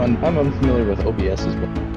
I'm unfamiliar with OBS as well.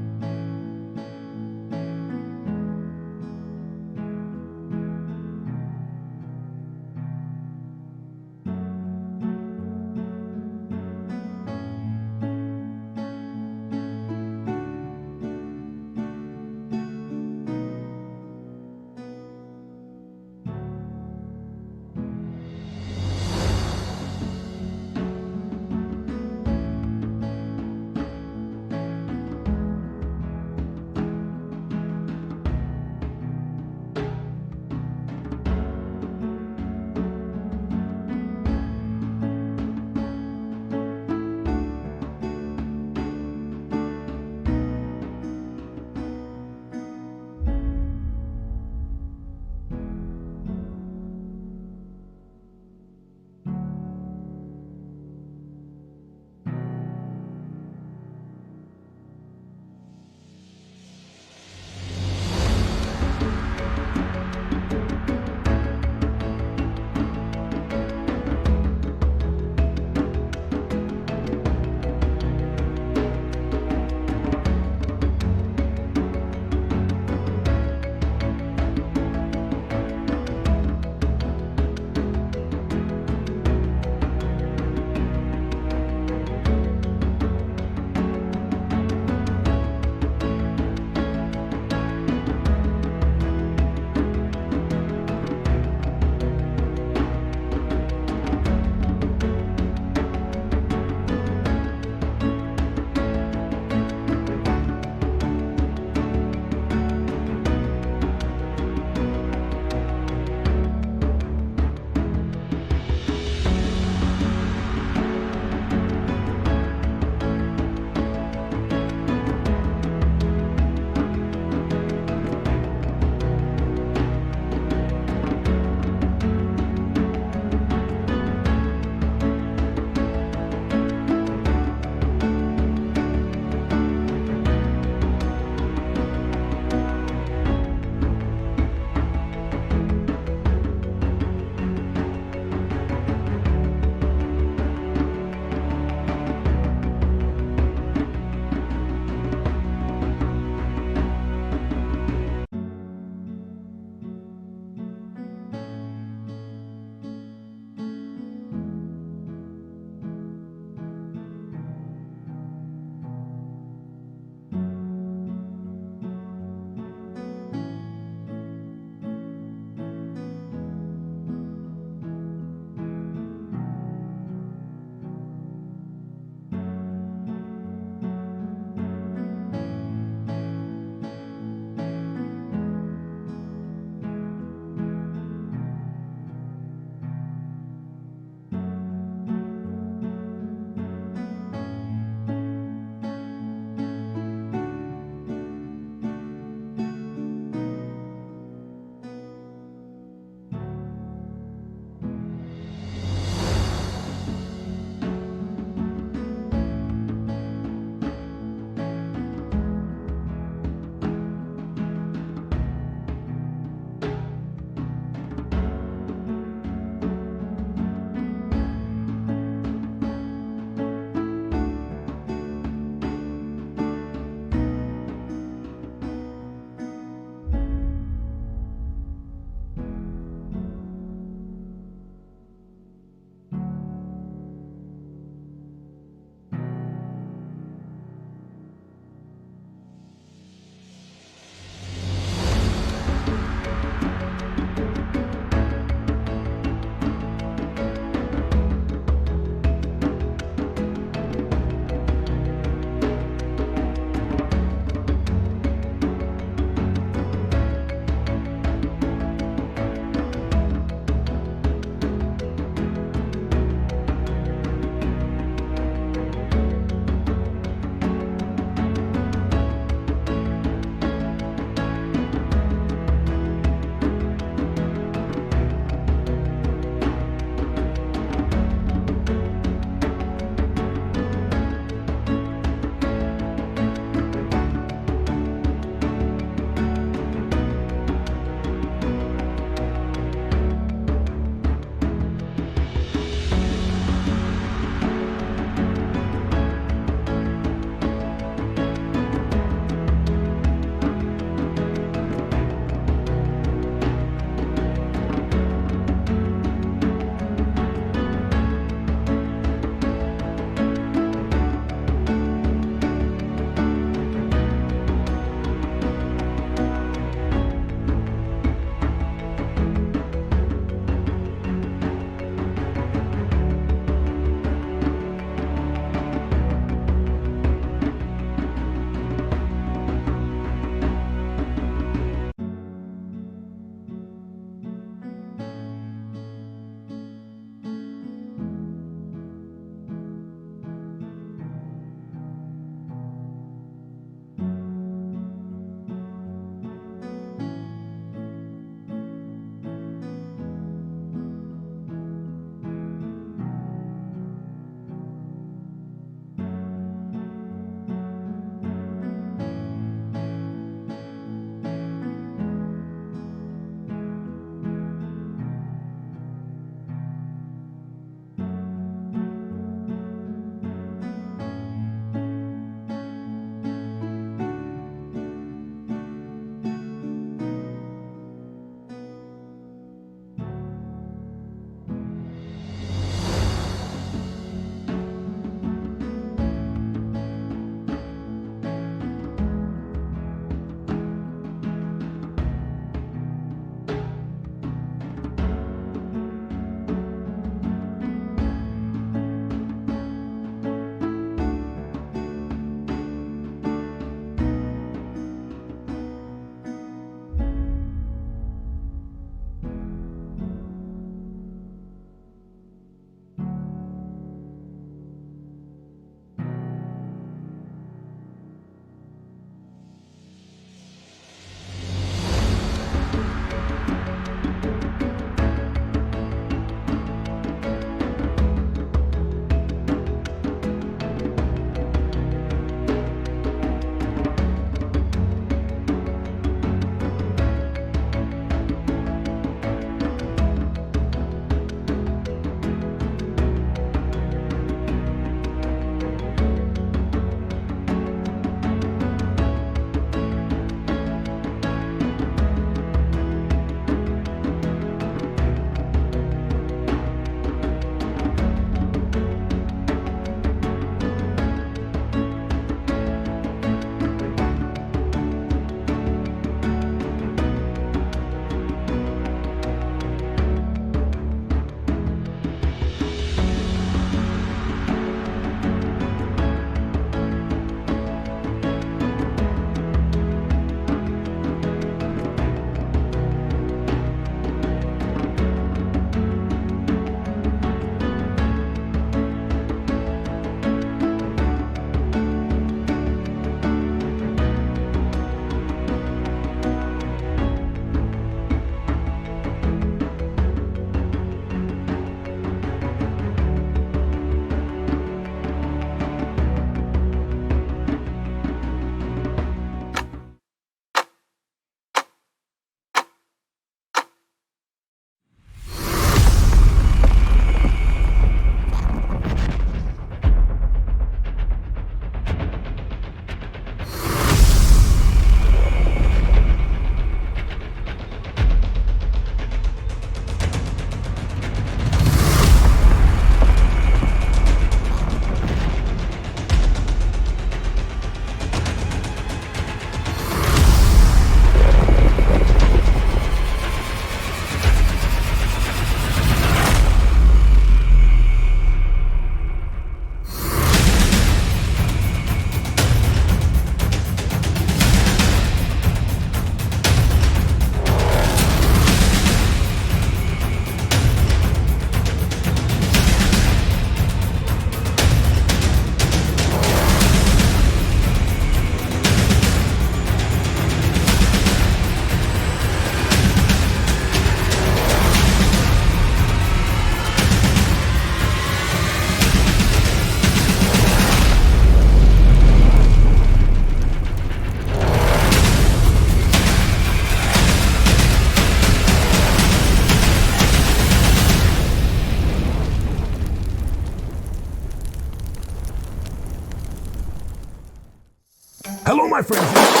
Hello, my friends.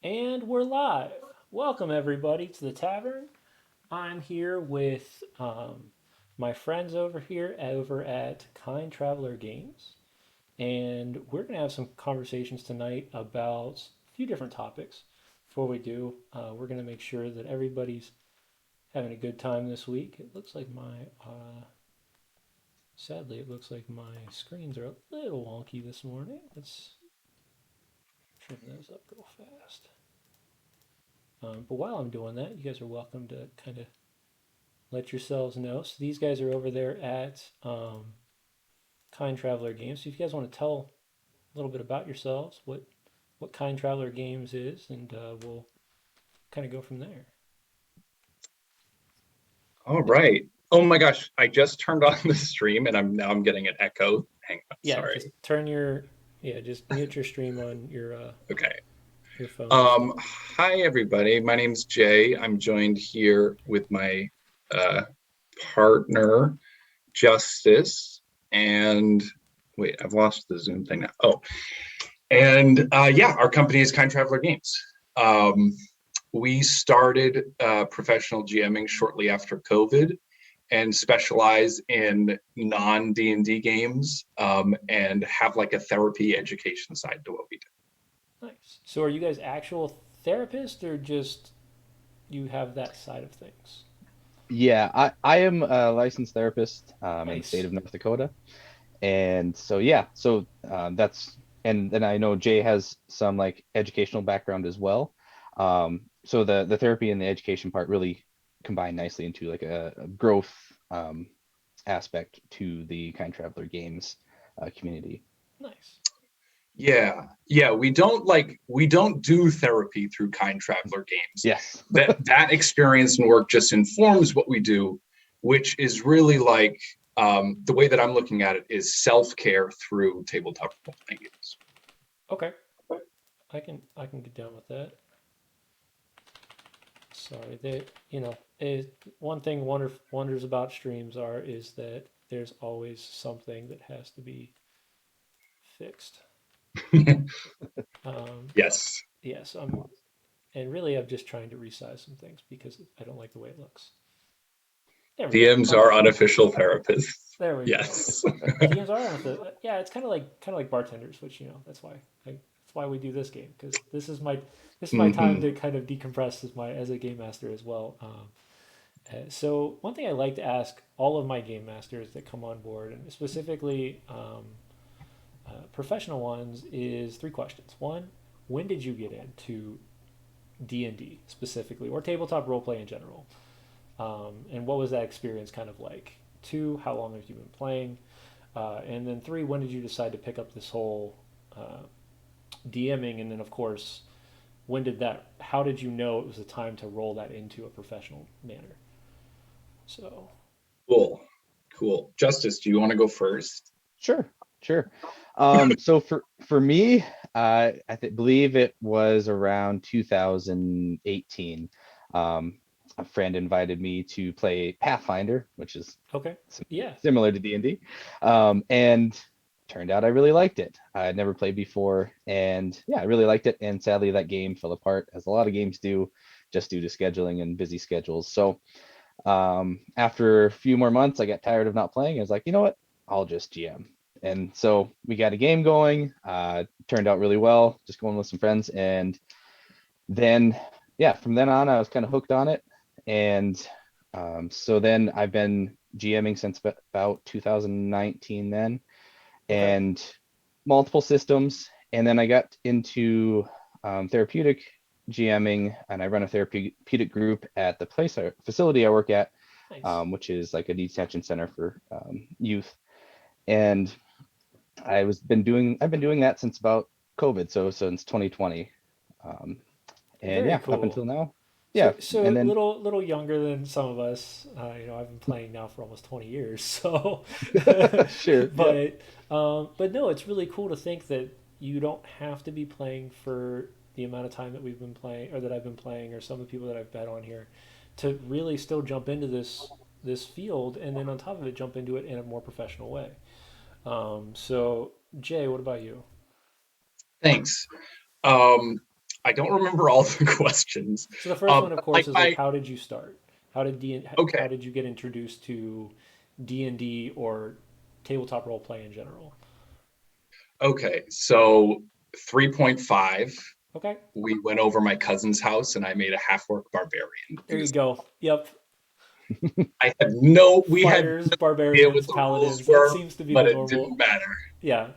And we're live. Welcome, everybody, to the tavern. I'm here with my friends over here over at Kind Traveler Games. And we're going to have some conversations tonight about a few different topics. Before we do, we're going to make sure that everybody's having a good time this week. It looks like sadly, it looks like my screens are a little wonky this morning. Let's trim those up real fast. But while I'm doing that, you guys are welcome to kind of let yourselves know. So these guys are over there at Kind Traveler Games. So if you guys want to tell a little bit about yourselves, what Kind Traveler Games is, and we'll kind of go from there. All right. Oh my gosh, I just turned on the stream and I'm getting an echo. Hang on, Yeah, just sorry. turn your just mute your stream on Okay. your phone and stuff. Hi everybody. My name's Jay. I'm joined here with my uh partner, Justice, and wait, I've lost the Zoom thing now. Oh, and yeah, our company is Kind Traveler Games. Um, we started professional GMing shortly after COVID and specialize in non D&D games, and have like a therapy education side to what we do. Nice. So are you guys actual therapists or just you have that side of things? Yeah, I am a licensed therapist in the state Nice. of North Dakota, and so yeah, so that's and then I know Jay has some like educational background as well. So the therapy and the education part really combine nicely into like a growth aspect to the Kind Traveler Games community. Nice. Yeah, we don't do therapy through Kind Traveler Games. Yes. That experience and work just informs what we do, which is really like the way that I'm looking at it is self-care through tabletop role-playing games. Okay. I can get down with that. Sorry, one thing wonders about streams is that there's always something that has to be fixed. Um, Yes, yes, and really I'm just trying to resize some things because I don't like the way it looks. There we go. DMs Okay, are unofficial therapists. there we go. Yes. DMs are on the yeah. It's kind of like bartenders, which that's why we do this game because this is my time Hmm. to kind of decompress as a game master as well. So one thing I like to ask all of my game masters that come on board, and specifically professional ones, is three questions. One, when did you get into D&D specifically, or tabletop roleplay in general? And what was that experience kind of like? Two, how long have you been playing? And then three, when did you decide to pick up this whole DMing? And then, of course, how did you know it was the time to roll that into a professional manner? So, Cool. Cool. Justice, do you want to go first? Sure, sure. So for me, believe it was around 2018. Um, a friend invited me to play Pathfinder, which is okay. Yeah. similar to D&D, and turned out I really liked it. I had never played before, and yeah, I really liked it. And sadly, that game fell apart, as a lot of games do, just due to scheduling and busy schedules. So after a few more months, I got tired of not playing. I was like, you know what? I'll just GM. And so we got a game going. Turned out really well, just going with some friends. And then, yeah, from then on, I was kind of hooked on it. And so then I've been GMing since about 2019 then, Okay. and multiple systems. And then I got into therapeutic GMing, and I run a therapeutic group at the facility I work at, Nice. which is like a detention center for youth. And I've been doing that since about COVID, so since 2020, um, and Very yeah, up cool. until now, So, yeah. so And then little younger than some of us. I've been playing now for almost 20 years. So, sure, yep. but no, it's really cool to think that you don't have to be playing for the amount of time that we've been playing, or that I've been playing, or some of the people that I've bet on here, to really still jump into this field, and then on top of it, jump into it in a more professional way. So, Jay, what about you? Thanks. Um, I don't remember all the questions. So the first one, of But like course, is like, my how did you start? okay, How did you get introduced to D&D or tabletop role play in general? okay. So 3.5, Okay, we went over my cousin's house and I made a half orc barbarian. there you go. Yep, We had fighters, no idea what barbarians, the rules paladins. That were, seems to be but the it didn't normal. matter. Yeah.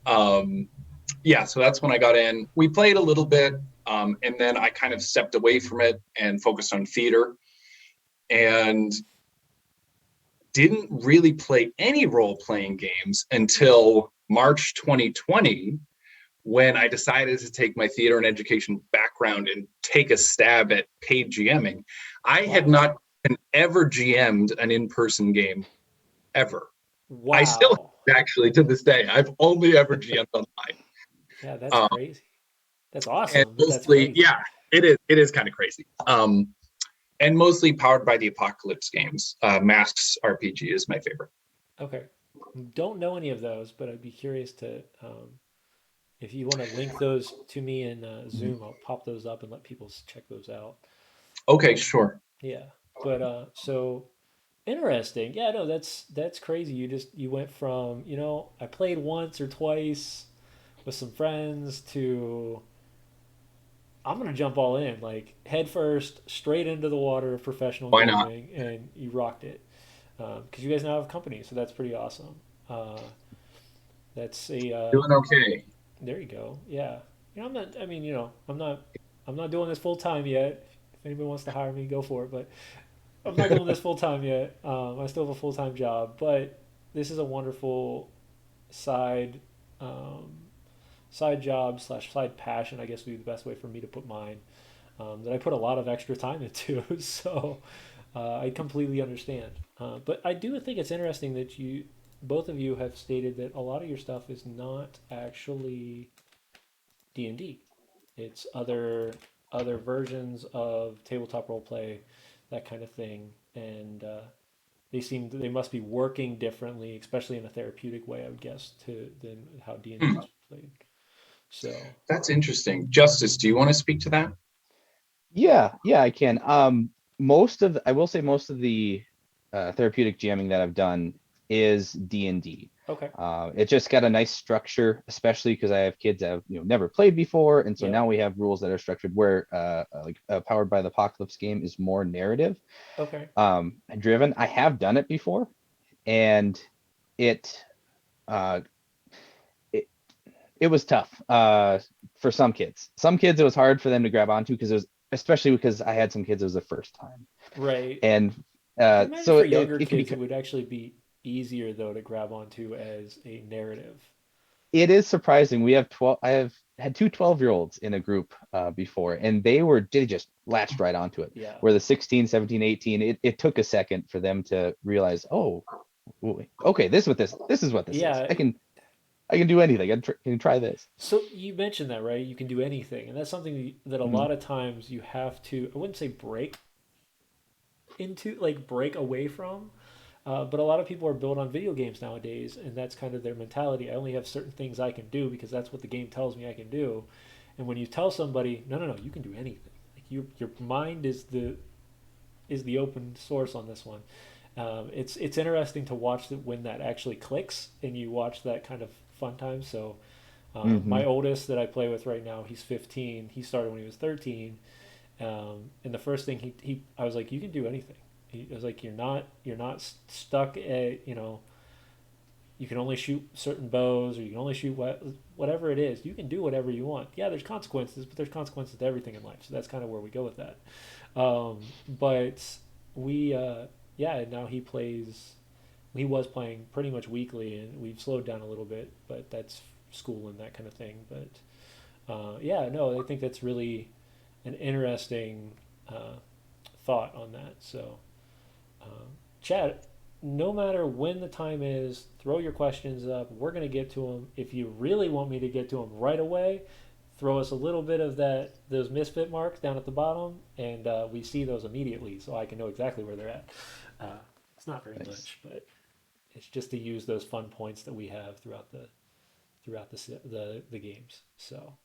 Um, yeah, so that's when I got in. We played a little bit, and then I kind of stepped away from it and focused on theater and didn't really play any role playing games until March 2020 when I decided to take my theater and education background and take a stab at paid GMing. I had Wow. not ever GM'd an in person game ever. I still Wow. actually to this day. I've only ever GM'd online. Yeah, that's Um, crazy. That's and awesome, but that's mostly, crazy. yeah, it is kind of crazy. And mostly powered by the Apocalypse games. Masks RPG is my favorite. Okay. Don't know any of those, but I'd be curious to, if you want to link those to me in Zoom, I'll pop those up and let people check those out. Okay, sure. Yeah, but so interesting. Yeah, no, that's crazy. You went from, I played once or twice with some friends to I'm gonna jump all in, like head first, straight into the water of professional Why not? gaming, and you rocked it. Because you guys now have a company, so that's pretty awesome. That's a Doing okay. There you go. Yeah, I'm not. I mean, I'm not doing this full time yet. If anybody wants to hire me, go for it. But I'm not doing this full time yet. I still have a full time job, but this is a wonderful side um, side job slash side passion. I guess would be the best way for me to put mine. That I put a lot of extra time into, so I completely understand. But I do think it's interesting that both of you have stated that a lot of your stuff is not actually D&D. It's other versions of tabletop role play, that kind of thing, and they must be working differently, especially in a therapeutic way, I would guess, than how D&D Hmm, is played. So, that's interesting. Justice, do you want to speak to that? Yeah, I can. I will say most of the therapeutic jamming that I've done is D&D. okay, It just got a nice structure, especially because I have kids that have never played before, and so yep, now we have rules that are structured where like Powered by the Apocalypse game is more narrative okay, driven. I have done it before, and it uh, it it was tough for some kids. Some kids it was hard for them to grab onto because it was especially because I had some kids it was the first time, right. and I can imagine so for it younger it can be kids, it would actually be easier though to grab onto as a narrative. it is surprising. We have 12 I have had two 12-year-olds in a group before, and they just latched right onto it. Yeah, Where the 16, 17, 18, it took a second for them to realize, oh, okay, this is what this is. yeah. I can do anything. Can try this. So you mentioned that, right? You can do anything, and that's something that a Mm, lot of times you have to. I wouldn't say break away from, but a lot of people are built on video games nowadays, and that's kind of their mentality. I only have certain things I can do because that's what the game tells me I can do. And when you tell somebody, no, no, no, you can do anything. Like your mind is the open source on this one. It's interesting to watch when that actually clicks, and you watch that kind of fun time. So my hmm oldest that I play with right now, he's 15. He started when he was 13. And the first thing I was like, you can do anything. I was like, you're not stuck at you can only shoot certain bows, or you can only shoot whatever it is. You can do whatever you want. Yeah, there's consequences, but there's consequences to everything in life. So that's kind of where we go with that. But we, yeah, now he plays. He was playing pretty much weekly, and we've slowed down a little bit, but that's school and that kind of thing. But yeah, no, I think that's really an interesting thought on that. So, Chad, no matter when the time is, throw your questions up. We're going to get to them. If you really want me to get to them right away, throw us a little bit of those misfit marks down at the bottom, and we see those immediately, so I can know exactly where they're at. It's not very Nice. much, but it's just to use those fun points that we have throughout the games. So,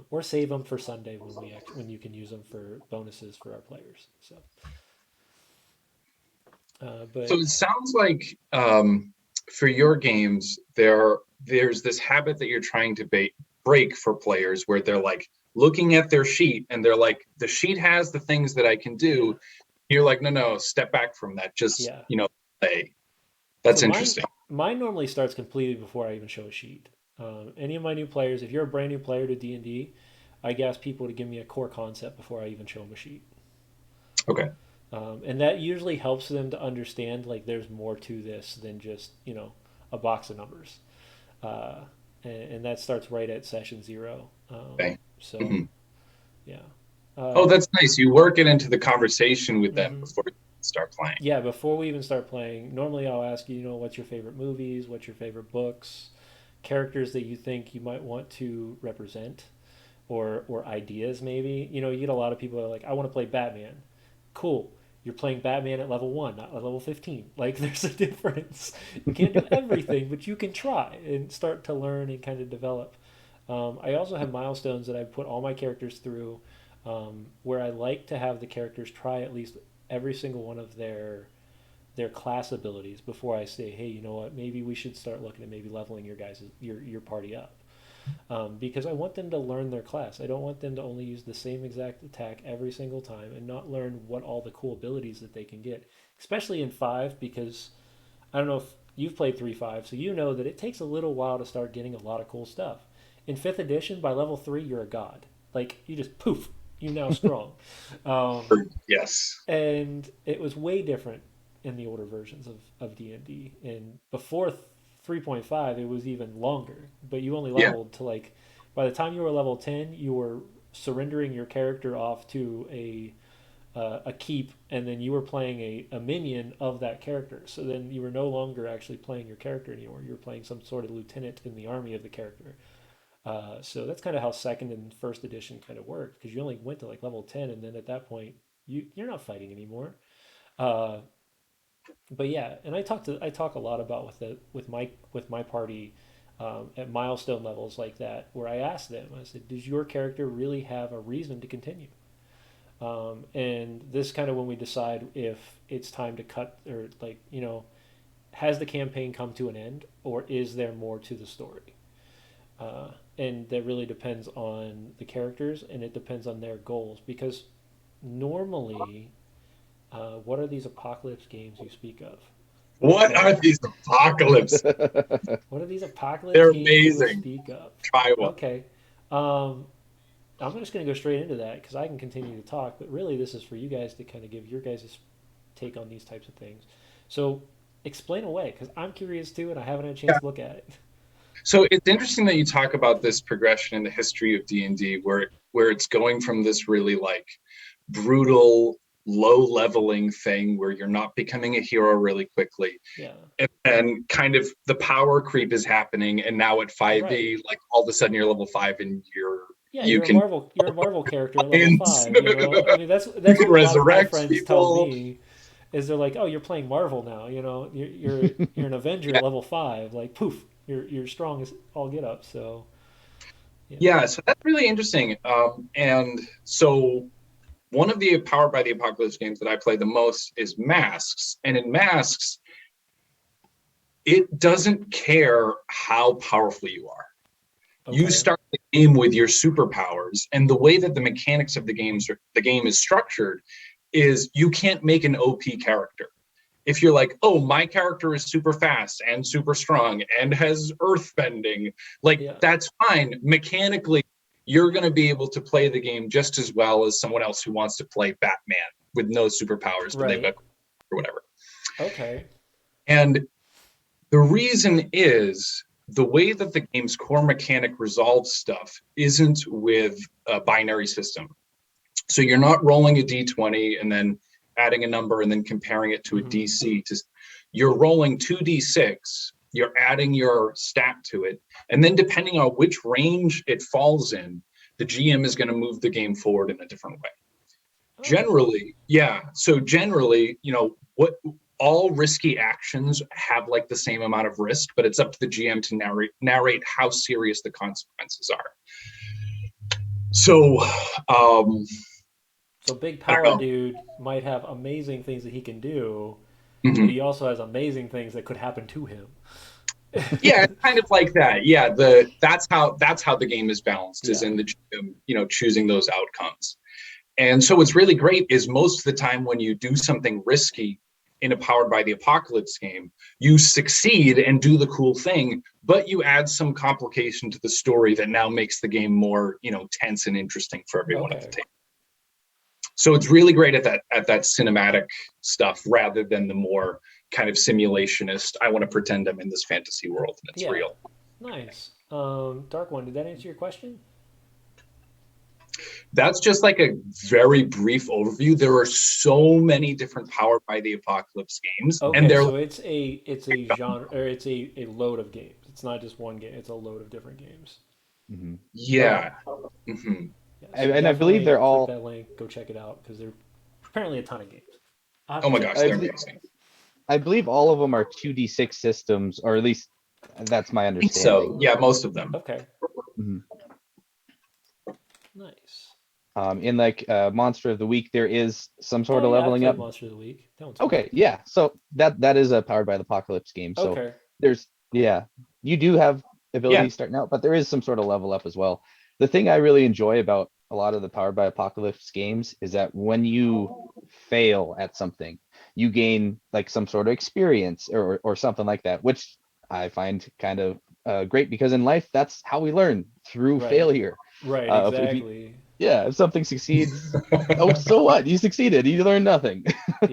or save them for Sunday when you can use them for bonuses for our players. So, but So it sounds like for your games, there's this habit that you're trying to break for players where they're like looking at their sheet and they're like, the sheet has the things that I can do. You're like, no, step back from that. Just, yeah. play. That's So interesting. mine normally starts completely before I even show a sheet. Any of my new players, if you're a brand new player to D&D, I ask people to give me a core concept before I even show them a sheet. Okay. And that usually helps them to understand like there's more to this than just a box of numbers, and that starts right at session 0. Okay. So Mhm. yeah. Oh, that's nice. You work it into the conversation with them Mhm. before you start playing. Yeah, before we even start playing, normally I'll ask you, what's your favorite movies, what's your favorite books, characters that you think you might want to represent, or ideas maybe. You get a lot of people that are like, I want to play Batman. Cool. You're playing Batman at level 1, not at level 15. Like there's a difference. You can't do everything, but you can try and start to learn and kind of develop. I also have milestones that I put all my characters through, where I like to have the characters try at least every single one of their class abilities before I say, hey, you know what? Maybe we should start looking at maybe leveling your party up, because I want them to learn their class. I don't want them to only use the same exact attack every single time and not learn what all the cool abilities that they can get, especially in 5, because I don't know if you've played 3.5, so you know that it takes a little while to start getting a lot of cool stuff. In 5th edition, by level 3, you're a god. Like, you just poof, you now strong. Yes. And it was way different in the older versions of D&D. And before 3.5, it was even longer. But you only Yeah. leveled to by the time you were level 10, you were surrendering your character off to a keep, and then you were playing a minion of that character. So then you were no longer actually playing your character anymore. You were playing some sort of lieutenant in the army of the character. So that's kind of how 2nd and 1st edition kind of worked, because you only went to level 10, and then at that point you're not fighting anymore. Uh, but yeah, and I talk a lot about with my party, at milestone levels like that, where I ask them, I said, does your character really have a reason to continue? And this kind of when we decide if it's time to cut, or has the campaign come to an end, or is there more to the story? And that really depends on the characters, and it depends on their goals, because normally, what are these apocalypse games you speak of? What are these apocalypse? What are these apocalypse They're games you would amazing. speak of? Try one. Okay. I'm just going to go straight into that because I can continue to talk, but really this is for you guys to kind of give your guys' take on these types of things. So explain away, because I'm curious too, and I haven't had a chance Yeah. to look at it. So it's interesting that you talk about this progression in the history of D&D, where it's going from this really like brutal, low leveling thing where you're not becoming a hero really quickly. Yeah. And kind of the power creep is happening, and now at 5e, Right. like all of a sudden you're level 5 and Yeah, you can you're a Marvel character at level 5, I mean that's you what can a lot of my resurrect friends tell people. me, is they're like, "Oh, you're playing Marvel now, you're an Avenger Yeah. at level 5, like poof, you're strong as all get up." So, yeah. Yeah, so that's really interesting. And so one of the Powered by the Apocalypse games that I play the most is Masks. And in Masks, it doesn't care how powerful you are. You Okay. start the game with your superpowers, and the way that the mechanics of the game is structured is you can't make an OP character. if you're like, oh, my character is super fast and super strong and has earth bending, like Yeah. that's fine. Mechanically, you're going to be able to play the game just as well as someone else who wants to play Batman with no superpowers, but they've got Right. or whatever. Okay. And the reason is the way that the game's core mechanic resolves stuff isn't with a binary system. So you're not rolling a d20 and then adding a number and then comparing it to a Mm-hmm. DC. You're rolling 2d6, you're adding your stat to it, and then depending on which range it falls in, the GM is going to move the game forward in a different way. Oh. Generally, yeah. So generally, what all risky actions have like the same amount of risk, but it's up to the GM to narrate how serious the consequences are. So, So big I don't power know. dude might have amazing things that he can do, but Mhm. he also has amazing things that could happen to him. Yeah, it's kind of like that. Yeah, that's how the game is balanced is Yeah. in the choosing those outcomes. And so what's really great is most of the time when you do something risky in a Powered by the Apocalypse game, you succeed and do the cool thing, but you add some complication to the story that now makes the game more, tense and interesting for everyone at the Okay. table. So it's really great at that cinematic stuff rather than the more kind of simulationist, I want to pretend I'm in this fantasy world and it's Yeah. real. Nice. Dark One, did that answer your question? That's just like a very brief overview. There are so many different Powered by the Apocalypse games, and Okay, they're so it's a genre or it's a load of games. It's not just one game. It's a load of different games. Mhm. Okay. yeah. Mhm. Yeah. So And I believe definitely they're click all. that link. Go check it out because there's apparently a ton of games. I'll have Oh to my check gosh, them I out. they're believe. amazing. I believe all of them are 2d6 systems, or at least that's my I think so. understanding. Yeah, most of them. Okay. Mhm. Nice. In like Monster of the Week, there is some sort Oh of yeah, I've leveling played up. Monster of the Week. That one's fun. Okay, yeah. So that is a Powered by the Apocalypse game. So Okay. there's yeah, you do have Yeah. abilities starting out, but there is some sort of level up as well. The thing I really enjoy about a lot of the Powered by Apocalypse games is that when you fail at something, you gain like some sort of experience or something like that, which I find kind of great because in life that's how we learn through Right. failure. Right. If you Exactly. yeah, if something succeeds, oh, so what? You succeeded. You learned nothing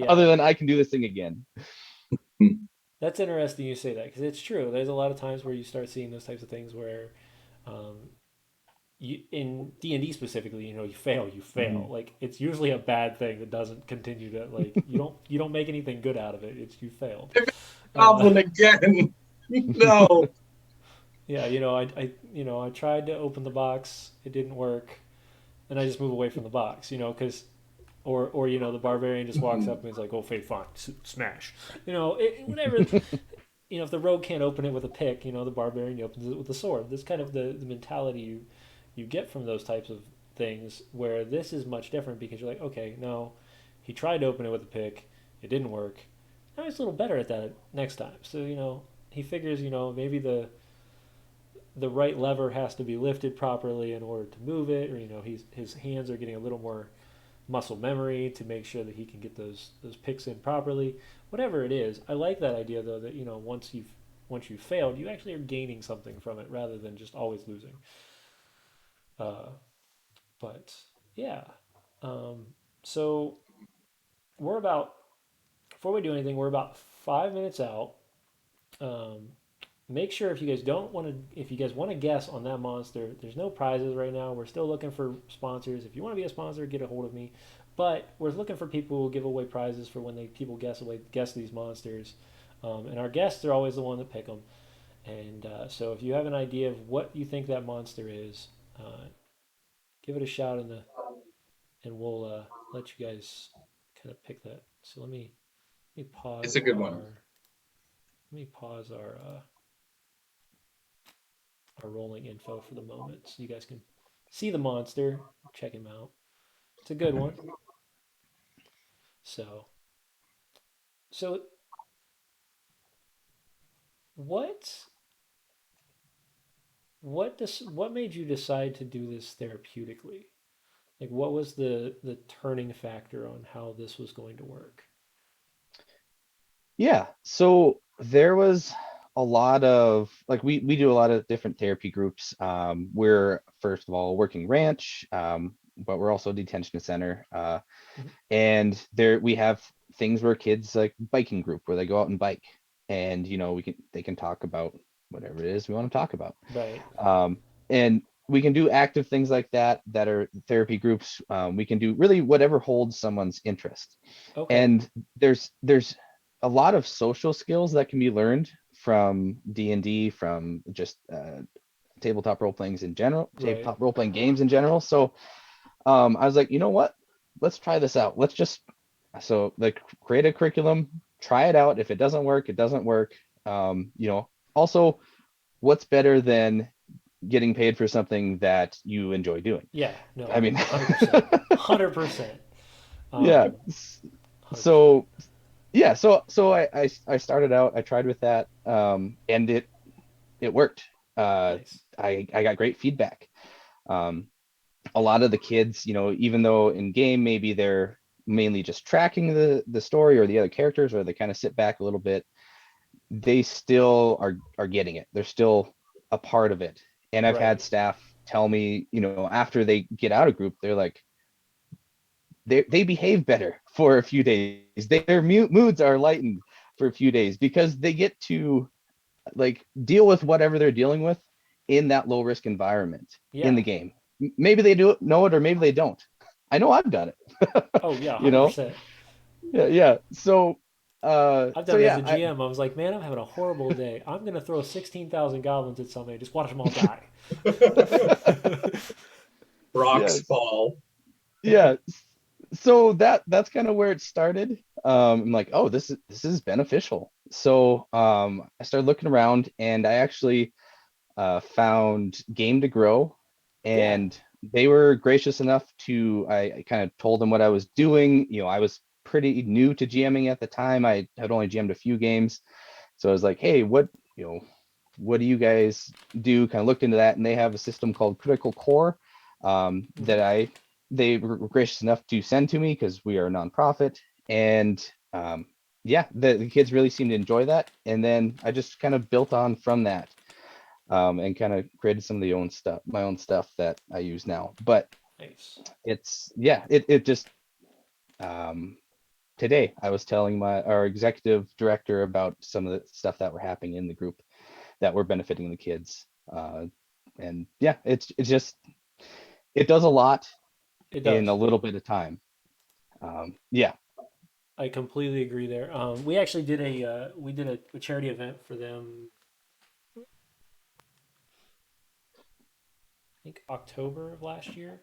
other Yeah. than I can do this thing again. That's interesting you say that because it's true. There's a lot of times where you start seeing those types of things where, um, you in D&D specifically, you fail. Mhm. Like it's usually a bad thing that doesn't continue to like you don't make anything good out of it. It's you failed. Uh, Goblin again. No. yeah, I tried to open the box, it didn't work, and I just move away from the box, because or the barbarian just walks up and is like, "Oh, fate, fine, smash," whatever. If the rogue can't open it with a pick, the barbarian opens it with a sword. That's kind of the mentality you get from those types of things. Where this is much different because you're like, okay, no, he tried to open it with a pick, it didn't work. Now he's a little better at that next time. So he figures maybe the right lever has to be lifted properly in order to move it, or his hands are getting a little more muscle memory to make sure that he can get those picks in properly. Whatever it is, I like that idea though that once you've failed, you actually are gaining something from it rather than just always losing. Uh, but yeah, um, so we're about before we do anything, we're about 5 minutes out. Um, make sure if you guys want to guess on that monster, there's no prizes right now. We're still looking for sponsors. If you want to be a sponsor, get a hold of me. But we're looking for people who will give away prizes for when people guess these monsters. And our guests are always the one that pick them. And so if you have an idea of what you think that monster is, give it a shout and we'll let you guys kind of pick that. So let me It's pause a good one. our rolling info for the moment so you guys can see the monster, check him out. It's a good one. So, so what what made you decide to do this therapeutically? Like, what was the turning factor on how this was going to work? Yeah. So there was a lot of like we do a lot of different therapy groups. We're first of all working ranch, but we're also a detention center. Mhm. And there we have things where kids like biking group where they go out and bike, and we can they can talk about whatever it is we want to talk about. Right. And we can do active things like that that are therapy groups. We can do really whatever holds someone's interest. Okay. And there's a lot of social skills that can be learned from D&D, from just Right. tabletop role playing games in general. So I was like, you know what? Let's try this out. Let's just like create a curriculum, try it out. If it doesn't work, it doesn't work. Also, what's better than getting paid for something that you enjoy doing? Yeah. I No. mean, 100%. 100%. yeah. 100%. So yeah, so I started out, I tried with that, and it worked. Nice. I got great feedback. Um, a lot of the kids, even though in game maybe they're mainly just tracking the story or the other characters, or they kind of sit back a little bit, they still are getting it. They're still a part of it. And I've had Right. staff tell me, after they get out of group, they're like, they behave better for a few days. Their moods are lightened for a few days because they get to like deal with whatever they're dealing with in that low risk environment in Yeah. the game. Maybe they do know it or maybe they don't. I know I've done it. Oh yeah. you know? 100%. Yeah, yeah. So I've so done it as yeah, a GM. I was like, man, I'm having a horrible day. I'm gonna throw 16,000 goblins at somebody. Just watch them all die. Rocks yes. fall. Yeah. So that's kind of where it started. I'm like, oh, this is beneficial. So I started looking around and I actually found Game to Grow, Yeah. and they were gracious enough to, I kind of told them what I was doing. I was pretty new to GMing at the time. I had only GM'd a few games. So I was like, hey, what do you guys do? Kind of looked into that, and they have a system called Critical Core, Hmm. that they were gracious enough to send to me because we are a nonprofit. And yeah, the kids really seemed to enjoy that. And then I just kind of built on from that, and kind of created some of my own stuff that I use now. But Nice. it just um, today I was telling our executive director about some of the stuff that were happening in the group that were benefiting the kids. And yeah, it's just it does a lot It in a does. little bit of time. Yeah. I completely agree there. We actually did a charity event for them. I think October of last year.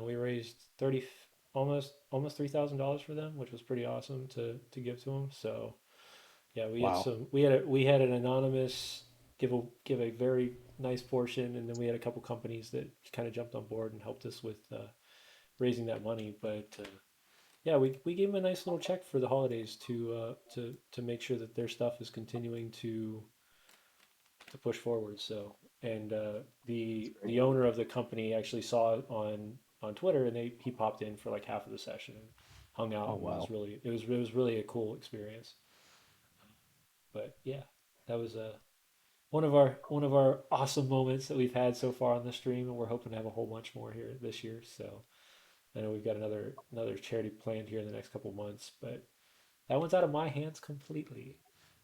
We raised 30, almost $3,000 for them, which was pretty awesome to give to them. So yeah, Wow. we had an anonymous give a very nice portion, and then we had a couple companies that kind of jumped on board and helped us with raising that money. But yeah, we gave them a nice little check for the holidays to make sure that their stuff is continuing to push forward. So, and the owner of the company actually saw it on Twitter, and he popped in for like half of the session and hung out, Oh and wow. it was really a cool experience. But yeah, that was one of our awesome moments that we've had so far on the stream, and we're hoping to have a whole bunch more here this year. So I know we've got another charity planned here in the next couple months, but that one's out of my hands completely.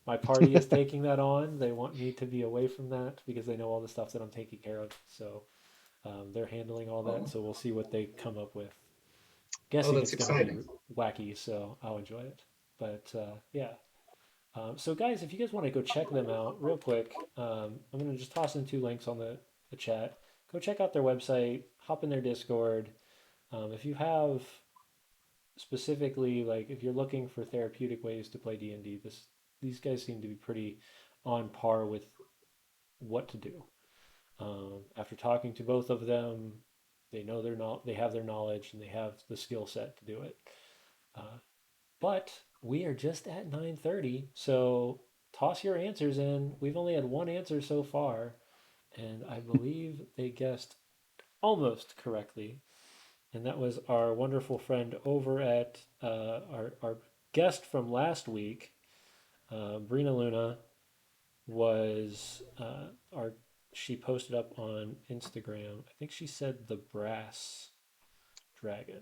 My party is taking that on. They want me to be away from that because they know all the stuff that I'm taking care of. So they're handling all that. Oh, So we'll see what they come up with. oh, Guessing that's it's going to be exciting. wacky, so I'll enjoy it. But yeah. So guys, if you guys want to go check them out real quick, I'm going to just toss in two links on the chat. Go check out their website. Hop in their Discord. If you have specifically like if you're looking for therapeutic ways to play D&D, these guys seem to be pretty on par with what to do. After talking to both of them, they know they have their knowledge and they have the skill set to do it. Uh, but we are just at 9:30, so toss your answers in. We've only had one answer so far, and I believe they guessed almost correctly, and that was our wonderful friend over at our guest from last week. Brina Luna was our. She posted up on Instagram. I think she said the brass dragon.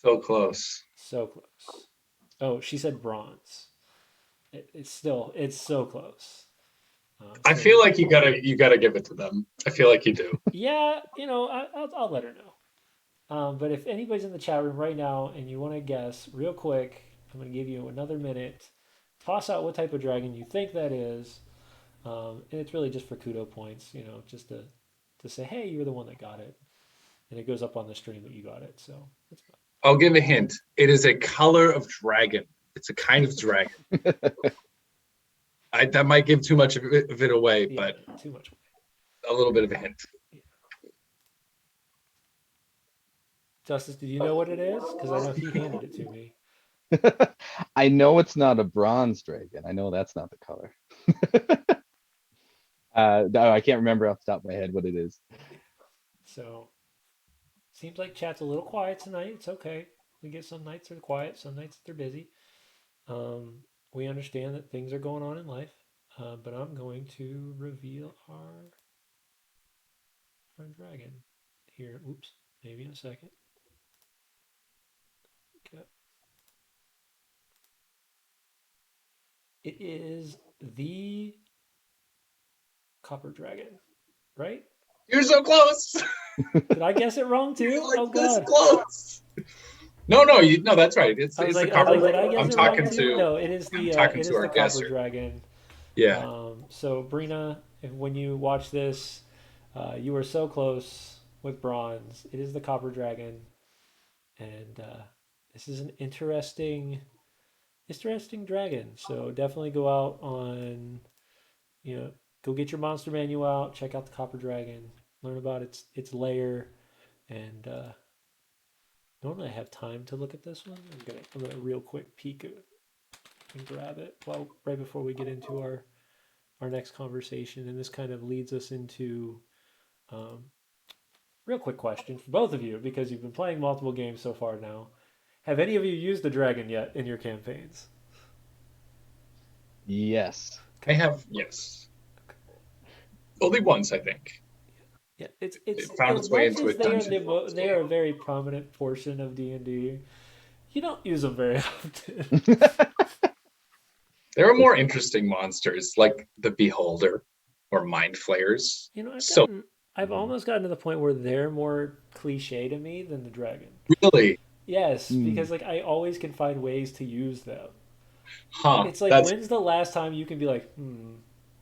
So close. So close. Oh, she said bronze. It's so close. I So feel like you gotta give it to them. I feel like you do. yeah, I'll let her know. But if anybody's in the chat room right now and you want to guess real quick, I'm going to give you another minute. Toss out what type of dragon you think that is, and it's really just for kudo points, just to say, hey, you're the one that got it, and it goes up on the stream that you got it. So that's fine. I'll give a hint. It is a color of dragon. It's a kind of dragon. That might give too much of it away, Yeah, but too much. a little bit of a hint. Yeah. Justice, did you know what it is? Because I know he handed it to me. I know it's not a bronze dragon. I know that's not the color. No, I can't remember off the top of my head what it is. So seems like chat's a little quiet tonight. It's okay. We get some nights they're quiet, some nights they're busy. Um, we understand that things are going on in life, but I'm going to reveal our dragon here. Oops, maybe in a second. Okay. It is the copper dragon, right? You're so close. Did I guess it wrong You're too? like Oh this God. close. No, that's right. It's I was the like, copper. did I guess I'm it wrong talking too? to No, I'm talking it to is our the copper guesser. dragon. Yeah. So Brina, when you watch this, you were so close with bronze. It is the copper dragon, and this is an interesting dragon. So definitely go out on, go get your monster manual out, check out the copper dragon, learn about its layer, and normally I have time to look at this one. I'm gonna real quick peek it and grab it right before we get into our next conversation, and this kind of leads us into um, real quick question for both of you because you've been playing multiple games so far now. Have any of you used the dragon yet in your campaigns? Yes. I have, yes. Only once, I think. Yeah, it's It found as its way much into a as dungeon. they are a very prominent portion of D&D. You don't use them very often. There are more interesting monsters like the Beholder or Mind Flayers. You know, So I've almost gotten to the point where they're more cliche to me than the dragon. really, Yes, Hmm. because like I always can find ways to use them. huh? It's like That's when's the last time you can be like,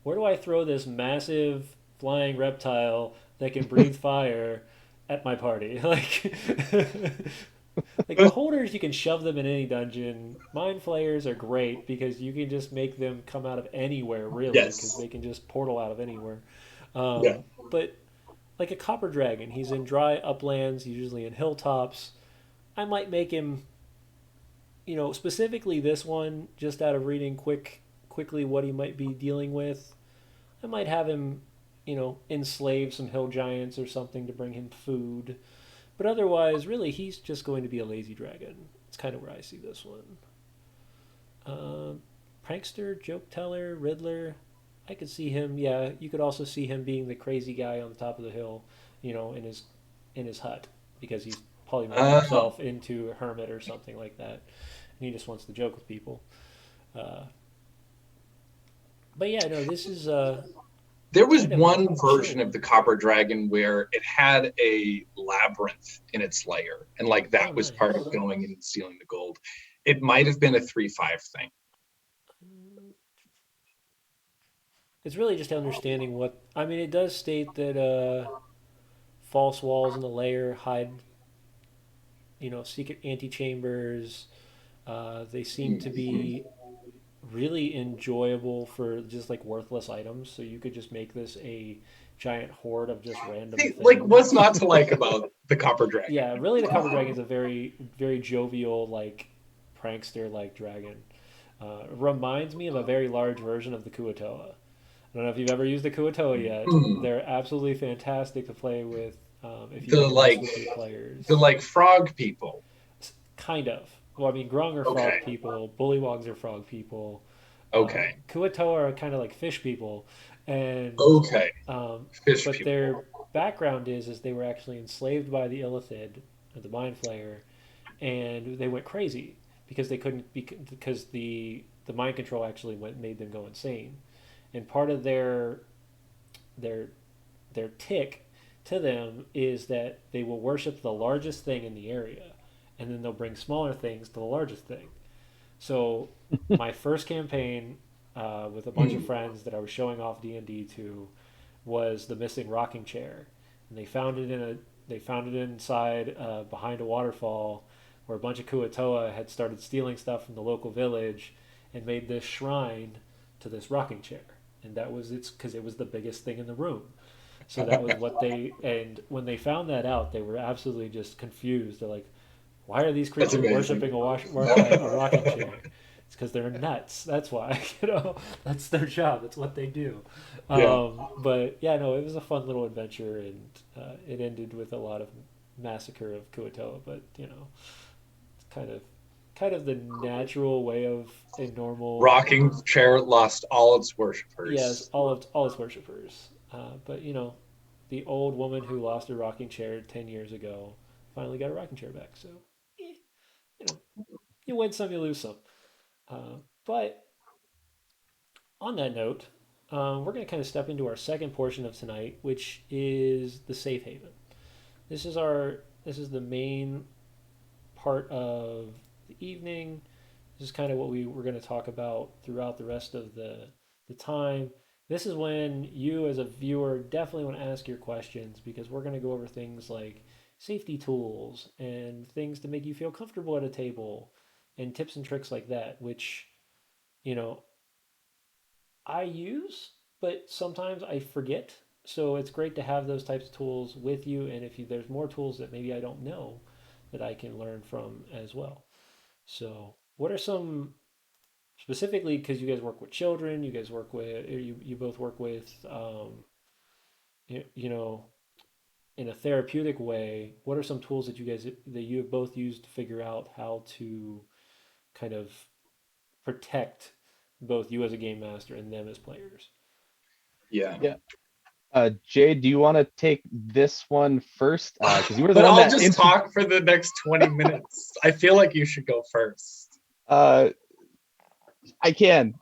where do I throw this massive flying reptile that can breathe fire at my party? Like beholders, you can shove them in any dungeon. Mind flayers are great because you can just make them come out of anywhere, really, because yes, they can just portal out of anywhere. yeah. But like a copper dragon, he's in dry uplands, usually in hilltops. I might make him, specifically this one, just out of reading quickly what he might be dealing with. I might have him, enslave some hill giants or something to bring him food. But otherwise, really, he's just going to be a lazy dragon. It's kind of where I see this one. Prankster, joke teller, Riddler. I could see him. Yeah, you could also see him being the crazy guy on the top of the hill, in his hut because he's polymorphed Oh, himself into a hermit or something like that, and he just wants to joke with people. Uh, but yeah, no, this is there was kind of a one version chill of the one. Copper Dragon where it had a labyrinth in its lair, and like Oh, that was part nice. of going and stealing the gold. It might have been a 3/5 thing. It's really just understanding what I mean. It does state that false walls in the layer hide, secret antechambers. They seem to be really enjoyable for just like worthless items. So you could just make this a giant horde of just random See, like, what's things. not to like about the Copper Dragon? Yeah, really, the Copper Dragon is a very, very jovial, like prankster like dragon. Reminds me of a very large version of the Kuatoa. I don't know if you've ever used the Kuatoa yet. Hmm. They're absolutely fantastic to play with if you The want to mess like with your players. the like frog people. Kind of. well, I mean, Grung are frog Okay. people, Bullywogs are frog people, Okay. Kuatoa are kind of like fish people, and Okay. Fish but people. their background is they were actually enslaved by the Illithid, the Mind Flayer, and they went crazy because they couldn't because the mind control actually made them go insane, and part of their their tick to them is that they will worship the largest thing in the area, and then they'll bring smaller things to the largest thing. So my first campaign with a bunch of Hmm. friends that I was showing off D&D to was the missing rocking chair, and they found it inside behind a waterfall where a bunch of Kuatoa had started stealing stuff from the local village and made this shrine to this rocking chair, and that was it's because it was the biggest thing in the room. So that was what they and when they found that out, they were absolutely just confused. They're like, "Why are these That's creatures amazing. worshiping a rocking chair?" It's because they're nuts. That's why. That's their job. That's what they do. Yeah. But yeah, no, it was a fun little adventure, and it ended with a lot of massacre of Kuatoa. But it's kind of the natural way of a normal. Rocking chair lost all its Yes, worshippers. all its worshippers. But the old woman who lost her rocking chair 10 years ago finally got her rocking chair back. So, eh, you know, you win some, you lose some. But on that note, we're going to kind of step into our second portion of tonight, which is the safe haven. This is the main part of the evening. This is kind of what we were going to talk about throughout the rest of the time. This is when you, as a viewer, definitely want to ask your questions because we're going to go over things like safety tools and things to make you feel comfortable at a table and tips and tricks like that, which, you know, I use, but sometimes I forget. So it's great to have those types of tools with you. And if there's more tools that maybe I don't know that I can learn from as well. So, what are some specifically because you guys work with children, you guys work with you both work with you know in a therapeutic way. What are some tools that you have both used to figure out how to kind of protect both you as a game master and them as players? Yeah. Yeah. Jay, do you want to take this one first? Because you were the But one I'll that just talk for the next 20 minutes. I feel like you should go first. uh, I can.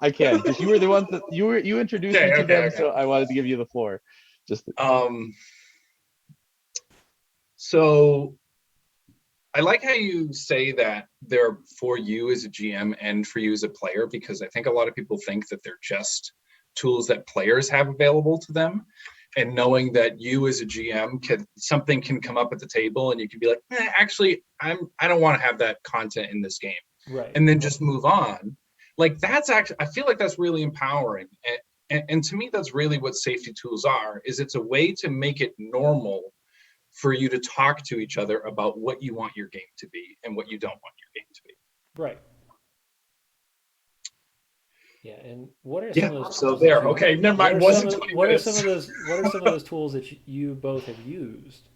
Just you were the ones that you introduced me Okay, to okay, them, okay. so I wanted to give you the floor. Just Um, so I like how you say that they're for you as a GM and for you as a player, because I think a lot of people think that they're just tools that players have available to them. And knowing that you as a GM can come up at the table and you can be like, actually, I don't want to have that content in this game, Right. and then just move on. Like that's actually, I feel like that's really empowering. And to me, that's really what safety tools are. Is it's a way to make it normal for you to talk to each other about what you want your game to be and what you don't want your game to be. Right. Yeah. And what are some Yeah. of those So tools that there. you? Okay. Never mind. It wasn't 20 minutes. What are some of those tools that you both have used?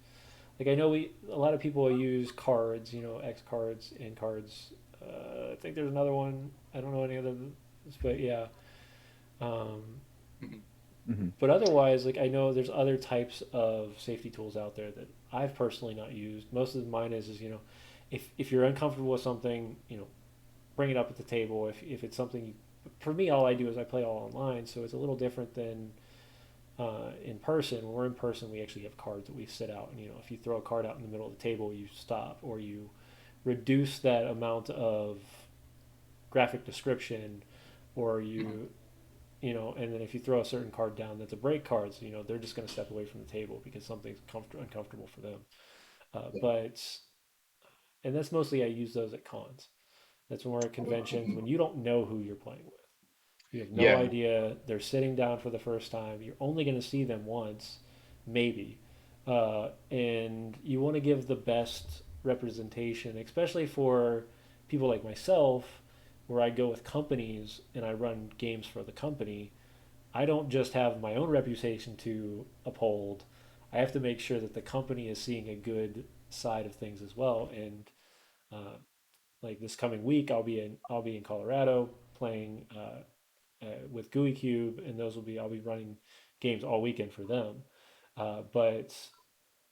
Like I know a lot of people use cards, X cards, N cards. I think there's another one. I don't know any other, but yeah. Um, mhm. but otherwise, like I know there's other types of safety tools out there that I've personally not used. Most of mine is if you're uncomfortable with something, bring it up at the table. If it's something for me, all I do is I play all online, so it's a little different than in person. When we're in person, we actually have cards that we sit out, and if you throw a card out in the middle of the table, you stop or you reduce that amount of graphic description, or and then if you throw a certain card down that's a break card, so they're just going to step away from the table because something's uncomfortable for them. But and that's mostly I use those at cons. That's when we're at conventions when you don't know who you're playing with. You have no Yeah. idea. They're sitting down for the first time. You're only going to see them once, maybe. And you want to give the best representation, especially for people like myself, where I go with companies and I run games for the company. I don't just have my own reputation to uphold. I have to make sure that the company is seeing a good side of things as well. And uh, like this coming week, I'll be in Colorado playing with GUI Cube, and those will be I'll be running games all weekend for them. But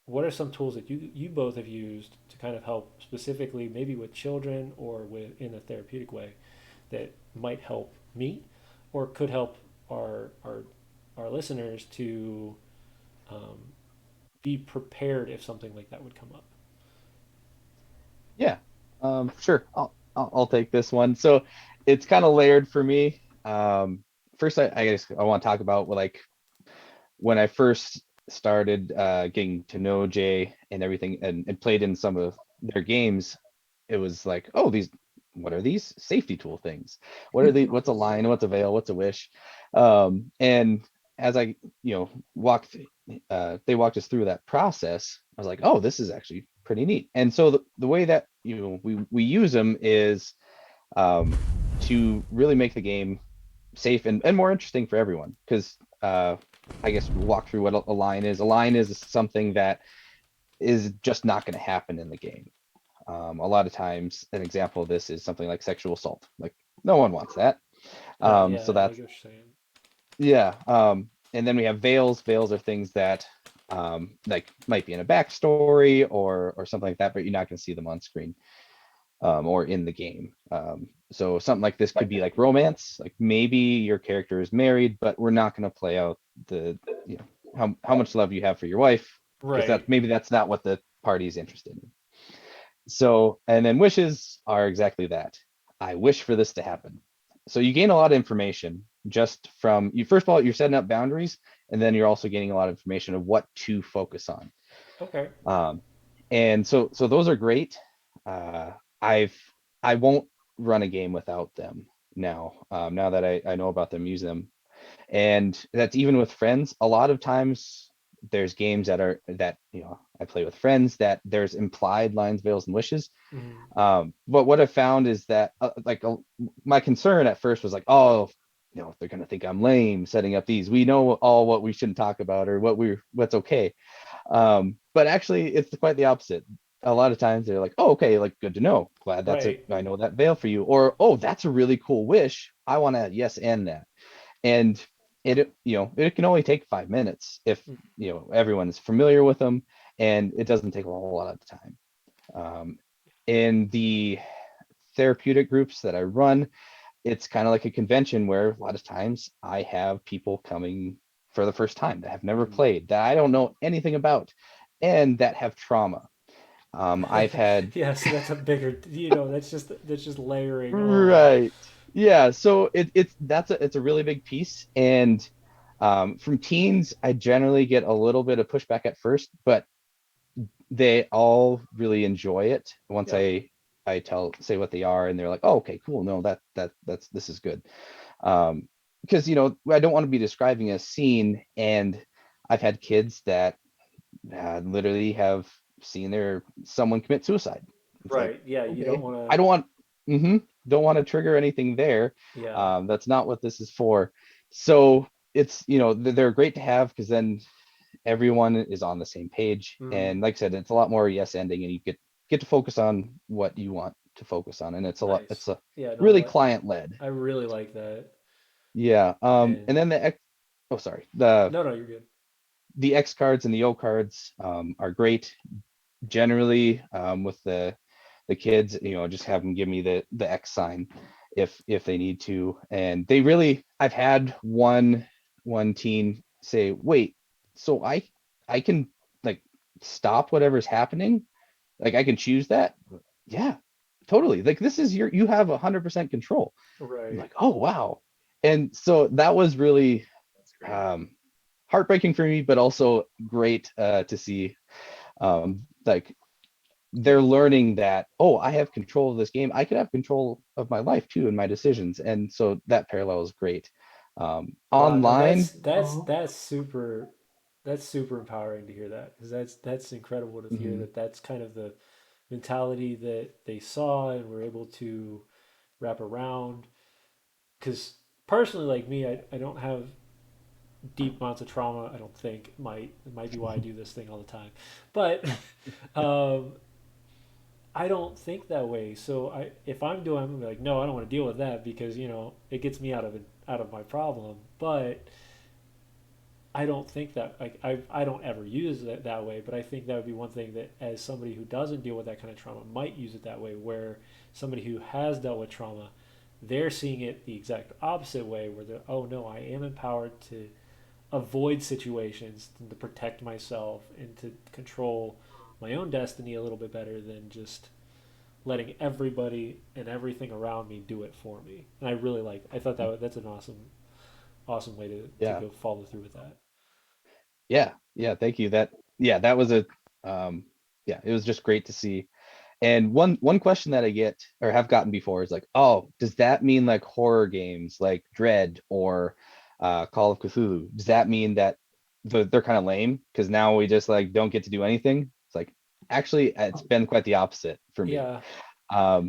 what are some tools that you both have used to kind of help specifically, maybe with children or with in a therapeutic way, that might help me, or could help our our our listeners to um, be prepared if something like that would come up? Yeah. Sure. I'll take this one. So it's kind of layered for me. First, I guess I want to talk about like when I first started getting to know Jay and everything, and played in some of their games. It was like, oh, what are these safety tool things? What are the, what's a line? What's a veil? What's a wish? And as I, walked, they walked us through that process. I was like, oh, this is actually pretty neat. And so the way that, we use them is um, to really make the game safe and more interesting for everyone. Because I guess we'll walk through what a line is. A line is something that is just not going to happen in the game. A lot of times, an example of this is something like sexual assault. Like, no one wants that. Yeah, So I get what that's, you're saying. yeah. And then we have veils. Veils are things that like might be in a backstory or something like that, but you're not going to see them on screen or in the game. So something like this could be like romance. Like maybe your character is married, but we're not going to play out the, how much love you have for your wife, because Right, that's not what the party is interested in. So, and then wishes are exactly that. I wish for this to happen. So you gain a lot of information just from you. First of all, you're setting up boundaries, and then you're also gaining a lot of information of what to focus on. okay, Um, and so those are great. Uh, I've I won't run a game without them now. Now that I know about them, use them, and that's even with friends. A lot of times there's games that I play with friends that there's implied lines, veils, and wishes. mm, But what I found is that my concern at first was like, oh, they're gonna think I'm lame setting up these. We know all what we shouldn't talk about or what's okay. But actually, it's quite the opposite. A lot of times they're like, oh, okay, like good to know. Glad right, I know that veil for you. Or, oh, that's a really cool wish. I want to yes and that. And it can only take 5 minutes if mm, everyone's familiar with them, and it doesn't take a whole lot of time. Um, in the therapeutic groups that I run, it's kind of like a convention where a lot of times I have people coming for the first time that have never mm. played, that I don't know anything about, and that have trauma. I've had Yeah, so that's a bigger, that's just layering on. right, yeah. So it's a really big piece, and from teens, I generally get a little bit of pushback at first, but they all really enjoy it once Yeah, I say what they are, and they're like, oh, okay, cool, no, that's this is good. Because I don't want to be describing a scene, and I've had kids that literally have seen their someone commit suicide. It's like, right. Yeah, you don't okay, want I to. don't want don't want to trigger anything there. Yeah, That's not what this is for. So it's they're great to have, because then everyone is on the same page, mm, and like I said, it's a lot more yes ending, and you get to focus on what you want to focus on, and nice. it's a Yeah, really no, client led. I really like that. Yeah. And And then oh, sorry, no, you're good. the X cards and the O cards are great generally, with the kids. Just have them give me the X sign if they need to. And they really, I've had one teen say, wait, so I can like stop whatever's happening, like I can choose that. Yeah, totally. Like this is you have 100% control. I'm Right. like, oh wow. And so that was really That's great. um heartbreaking for me, but also great to see, like they're learning that, oh, I have control of this game. I could have control of my life too and my decisions. And so that parallel is great. Wow, no, Online, that's super empowering to hear that, because that's incredible to hear mhm, that that's kind of the mentality that they saw and were able to wrap around. Because personally, like me, I don't have deep amounts of trauma. I don't think it might be why I do this thing all the time, but um, I don't think that way. So if I'm doing, I'm gonna be like, no, I don't want to deal with that because it gets me out of my problem. But I don't think that I don't ever use it that way. But I think that would be one thing that as somebody who doesn't deal with that kind of trauma might use it that way. Where somebody who has dealt with trauma, they're seeing it the exact opposite way, where they're, oh no, I am empowered to avoid situations and to protect myself and to control my own destiny a little bit better than just letting everybody and everything around me do it for me. And I really like. I thought that's an awesome way to Yeah. go follow through with that. Yeah. Yeah. Thank you. Yeah, that was um, yeah, it was just great to see. And one question that I get or have gotten before is like, oh, does that mean like horror games like Dread or Call of Cthulhu? Does that mean that they're kind of lame because now we just like don't get to do anything? It's like actually it's been quite the opposite for me. Yeah,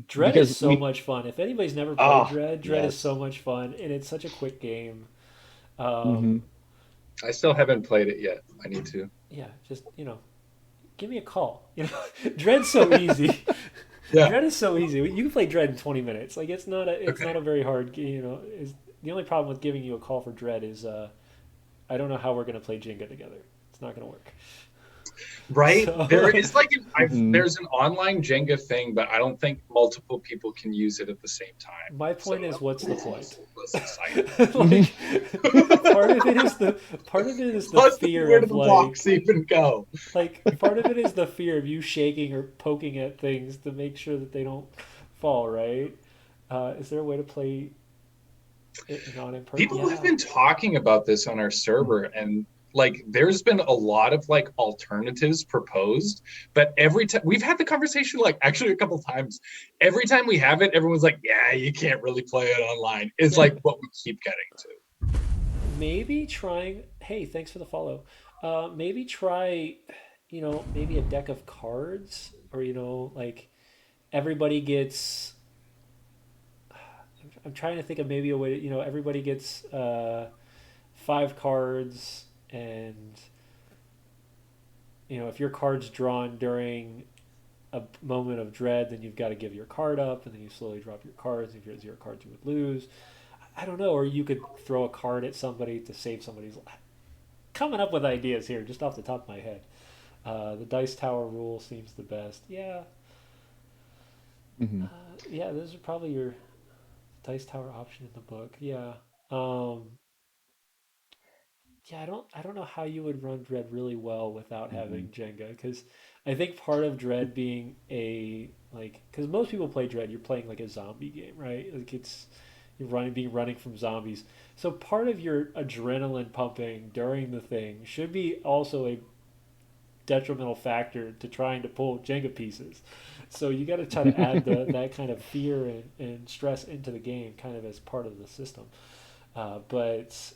Dread is Because so we much fun. If anybody's never played oh Dread, Dread is so yes. much fun, and it's such a quick game. Hmm. Um, I still haven't played it yet. I need to. yeah, just give me a call. Dread's so easy. Yeah. Dread is so easy. You can play Dread in 20 minutes. Like it's Okay. not a very hard. Is the only problem with giving you a call for Dread is I don't know how we're gonna play Jenga together. It's not gonna work. Right. There So is like Hmm. there's an online Jenga thing, but I don't think multiple people can use it at the same time. my So point is, what's the that's point? also less exciting. Like part of it is the Plus, fear where did of the box like even go? part of it is the fear of you shaking or poking at things to make sure that they don't fall. Right? Is there a way to play it not in person? People have Yeah. been talking about this on our server, and like there's been a lot of like alternatives proposed, but every time we've had the conversation, like actually a couple times, every time we have it, everyone's like, yeah, you can't really play it online, is Yeah. like what we keep getting to. Maybe trying. Hey, thanks for the follow. Maybe try, maybe a deck of cards, or like everybody gets. I'm trying to think of maybe a way. Everybody gets 5 cards, and if your card's drawn during a moment of dread, then you've got to give your card up, and then you slowly drop your cards. If you're at 0 cards, you would lose. I don't know, or you could throw a card at somebody to save somebody's life. Coming up with ideas here, just off the top of my head. The dice tower rule seems the best. Yeah, Hmm. yeah. Those are probably your dice tower option in the book. Yeah, um, yeah. I don't know how you would run Dread really well without Hmm. having Jenga, because I think part of Dread being because most people play Dread, you're playing like a zombie game, right? Like you're running from zombies. So part of your adrenaline pumping during the thing should be also a detrimental factor to trying to pull Jenga pieces. So you got to try to add that kind of fear and stress into the game, kind of as part of the system. But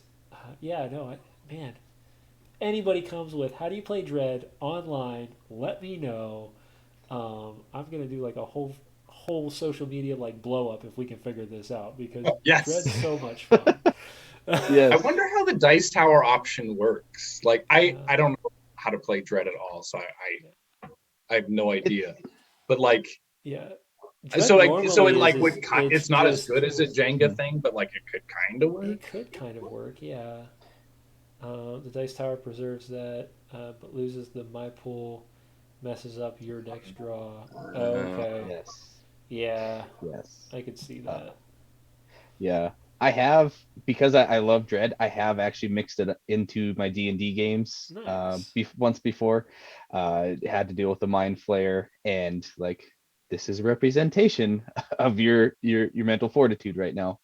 yeah, no, man, anybody comes with how do you play Dread online? Let me know. I'm gonna do like a whole social media like blow up if we can figure this out because Yes. Dread's so much fun. I Yes. wonder how the dice tower option works. Like Yeah, I don't know how to play Dread at all, so yeah, I have no It's idea. But like yeah. so Dread like so it normally like would it's it's not as just good as a Jenga mhm. thing, but like it could kind of it work. could kind of work, yeah. The dice tower preserves that, but loses the my pool, messes up your deck's draw. Oh, okay, Yes. yeah, Yes. I could see Uh, that. yeah. I have because I love Dread. I have actually mixed it into my D&D games Nice. once before. It had to deal with the Mind Flayer and like this is a representation of your mental fortitude right now.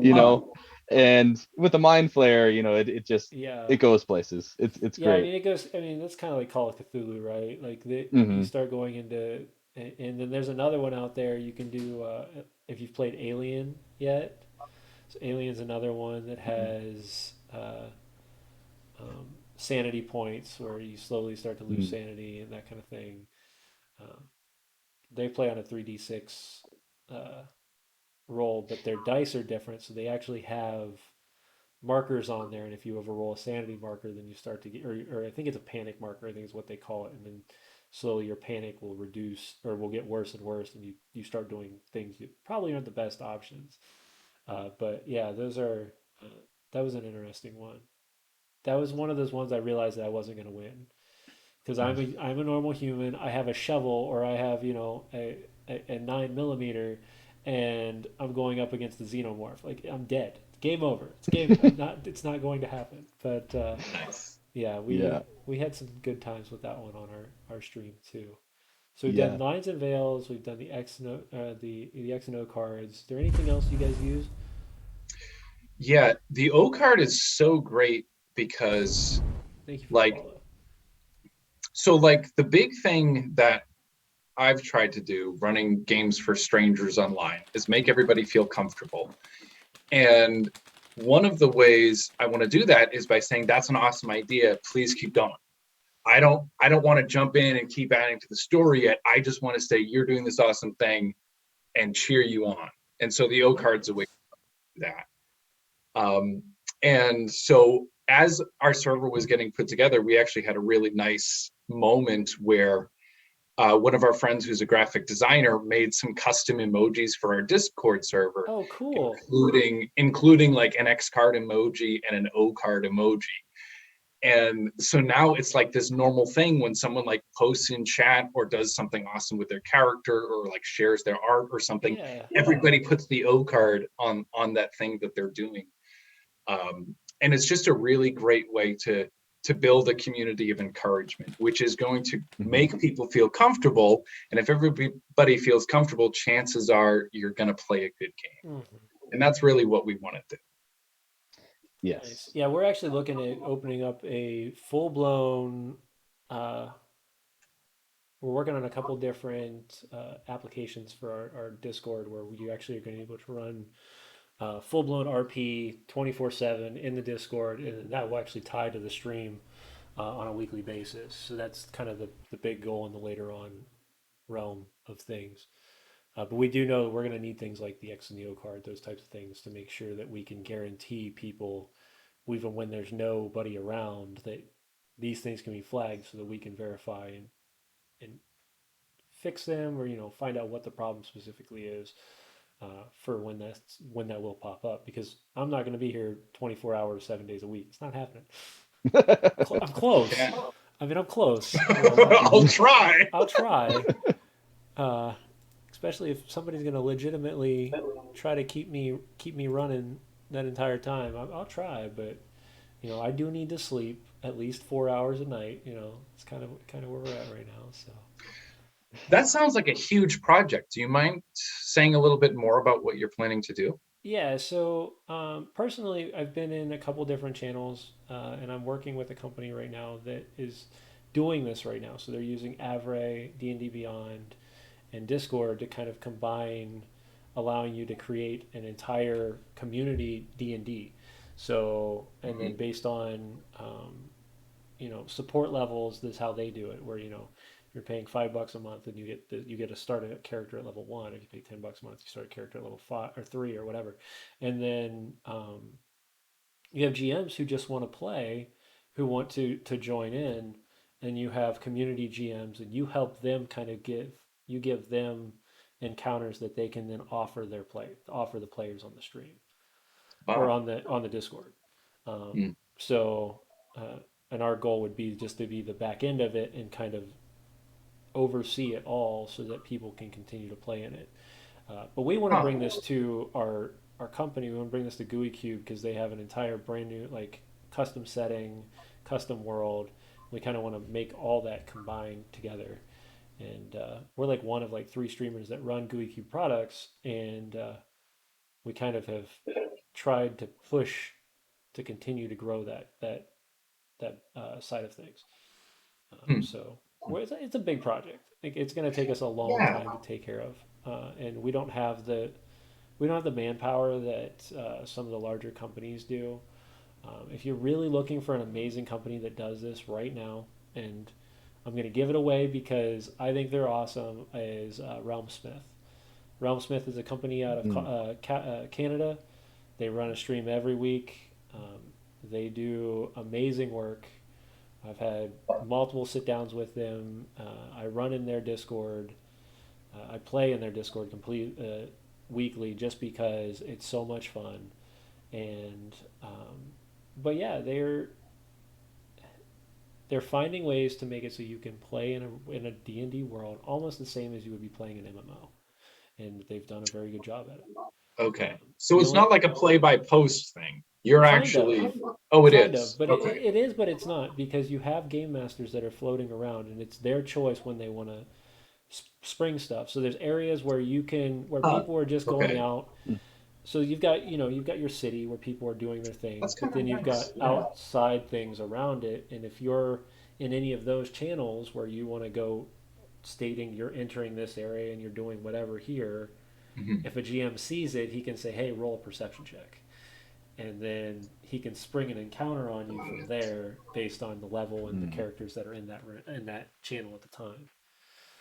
you Ooh, know, and with the Mind Flayer, it just yeah, it goes places. It's yeah. I great. mean, it goes. I mean, that's kind of like Call of Cthulhu, right? Like you Hmm. start going into, and then there's another one out there you can do if you've played Alien yet. So Alien's another one that has sanity points where you slowly start to lose Hmm. sanity and that kind of thing. Um, they play on a 3d6 uh, roll, but their dice are different, so they actually have markers on there. And if you overroll a sanity marker, then you start to get, or I think it's a panic marker, I think is what they call it. And then slowly your panic will reduce or will get worse and worse, and you start doing things that probably aren't the best options. But yeah, those are that was an interesting one. That was one of those ones I realized that I wasn't going to win because I'm a normal human. I have a shovel or I have a 9 millimeter, and I'm going up against the xenomorph. Like I'm dead. Game over. It's game. I'm not. It's not going to happen. But Nice. yeah, Yeah. we had some good times with that one on our stream too. So we've done Yeah. lines and veils. We've done the X and O, the X and O cards. Is there anything else you guys use? Yeah, the O card is so great because Thank you for the like follow. like the big thing that I've tried to do running games for strangers online is make everybody feel comfortable. And one of the ways I want to do that is by saying that's an awesome idea. Please keep going. I don't want to jump in and keep adding to the story yet. I just want to say you're doing this awesome thing and cheer you on. And so the O card's a way Nice. to do that. And so as our server was getting put together, we actually had a really nice moment where one of our friends who's a graphic designer made some custom emojis for our Discord server, Oh, cool. including like an X card emoji and an O card emoji. And so now it's like this normal thing when someone like posts in chat or does something awesome with their character or like shares their art or something, Yeah. everybody puts the O card on that thing that they're doing. And it's just a really great way to build a community of encouragement, which is going to Mhm. make people feel comfortable. And if everybody feels comfortable, chances are you're going to play a good game. Mhm. And that's really what we want to do. Nice. Yes. Yeah, we're actually looking at opening up a full blown. Uh, we're working on a couple different applications for our Discord where you actually are going to be able to run full blown RP 24/7 in the Discord, and that will actually tie to the stream on a weekly basis. So that's kind of the big goal in the later on realm of things. But we do know that we're going to need things like the X and the O card, those types of things, to make sure that we can guarantee people, even when there's nobody around, that these things can be flagged so that we can verify and fix them or find out what the problem specifically is for when that will pop up. Because I'm not going to be here 24 hours, 7 days a week. It's not happening. I'm close. Yeah. I mean, I'm close. I'll try. I'll try. Uh, Especially if somebody's going to legitimately try to keep me running that entire time. I'll try, but I do need to sleep at least 4 hours a night. It's kind of where we're at right now. So That sounds like a huge project. Do you mind saying a little bit more about what you're planning to do? yeah. So personally, I've been in a couple different channels, and I'm working with a company right now that is doing this right now. So they're using Avray, D&D Beyond, and Discord to kind of combine, allowing you to create an entire community D&D. So, and then Mhm. based on support levels, this is how they do it. Where you're paying $5 a month and you get to start a character at level 1. If you pay $10 a month, you start a character at level 5 or 3 or whatever. And then you have GMs who just want to play, who want to join in, and you have community GMs, and you help them kind of give them encounters that they can then offer the players on the stream or Wow. on the Discord. Um, Mm. so, uh, and our goal would be just to be the back end of it and kind of oversee it all so that people can continue to play in it. But we want to Huh. bring this to our company. We want to bring this to GUI Cube because they have an entire brand new like custom setting, custom world. We kind of want to make all that combined together. And we're like one of like 3 streamers that run GUI Cube products, and we kind of have tried to push to continue to grow that side of things. Hmm. So it's a big project. Like, it's going to take us a long Yeah. time to take care of, and we don't have the manpower that some of the larger companies do. If you're really looking for an amazing company that does this right now, and I'm going to give it away because I think they're awesome, is Realm Smith. Realm Smith is a company out of Mm. Canada. They run a stream every week. They do amazing work. I've had multiple sit downs with them. I run in their Discord. I play in their Discord weekly just because it's so much fun. And but yeah, they're finding ways to make it so you can play in a D&D world almost the same as you would be playing an MMO, and they've done a very good job at it. Okay. So The it's only not like a play by post thing. You're kind of actually, oh, it kind of, is. but Okay. it is, but it's not because you have game masters that are floating around, and it's their choice when they want to spring stuff. So there's areas where Huh. people are just going Okay. out. Mm. So you've got your city where people are doing their thing, That's but kind of then you've got nice. Yeah. outside things around it. And if you're in any of those channels where you want to go stating you're entering this area and you're doing whatever here, Mhm. if a GM sees it, he can say, "Hey, roll a perception check." And then he can spring an encounter on you from there based on the level and the Mm. characters that are in that channel at the time.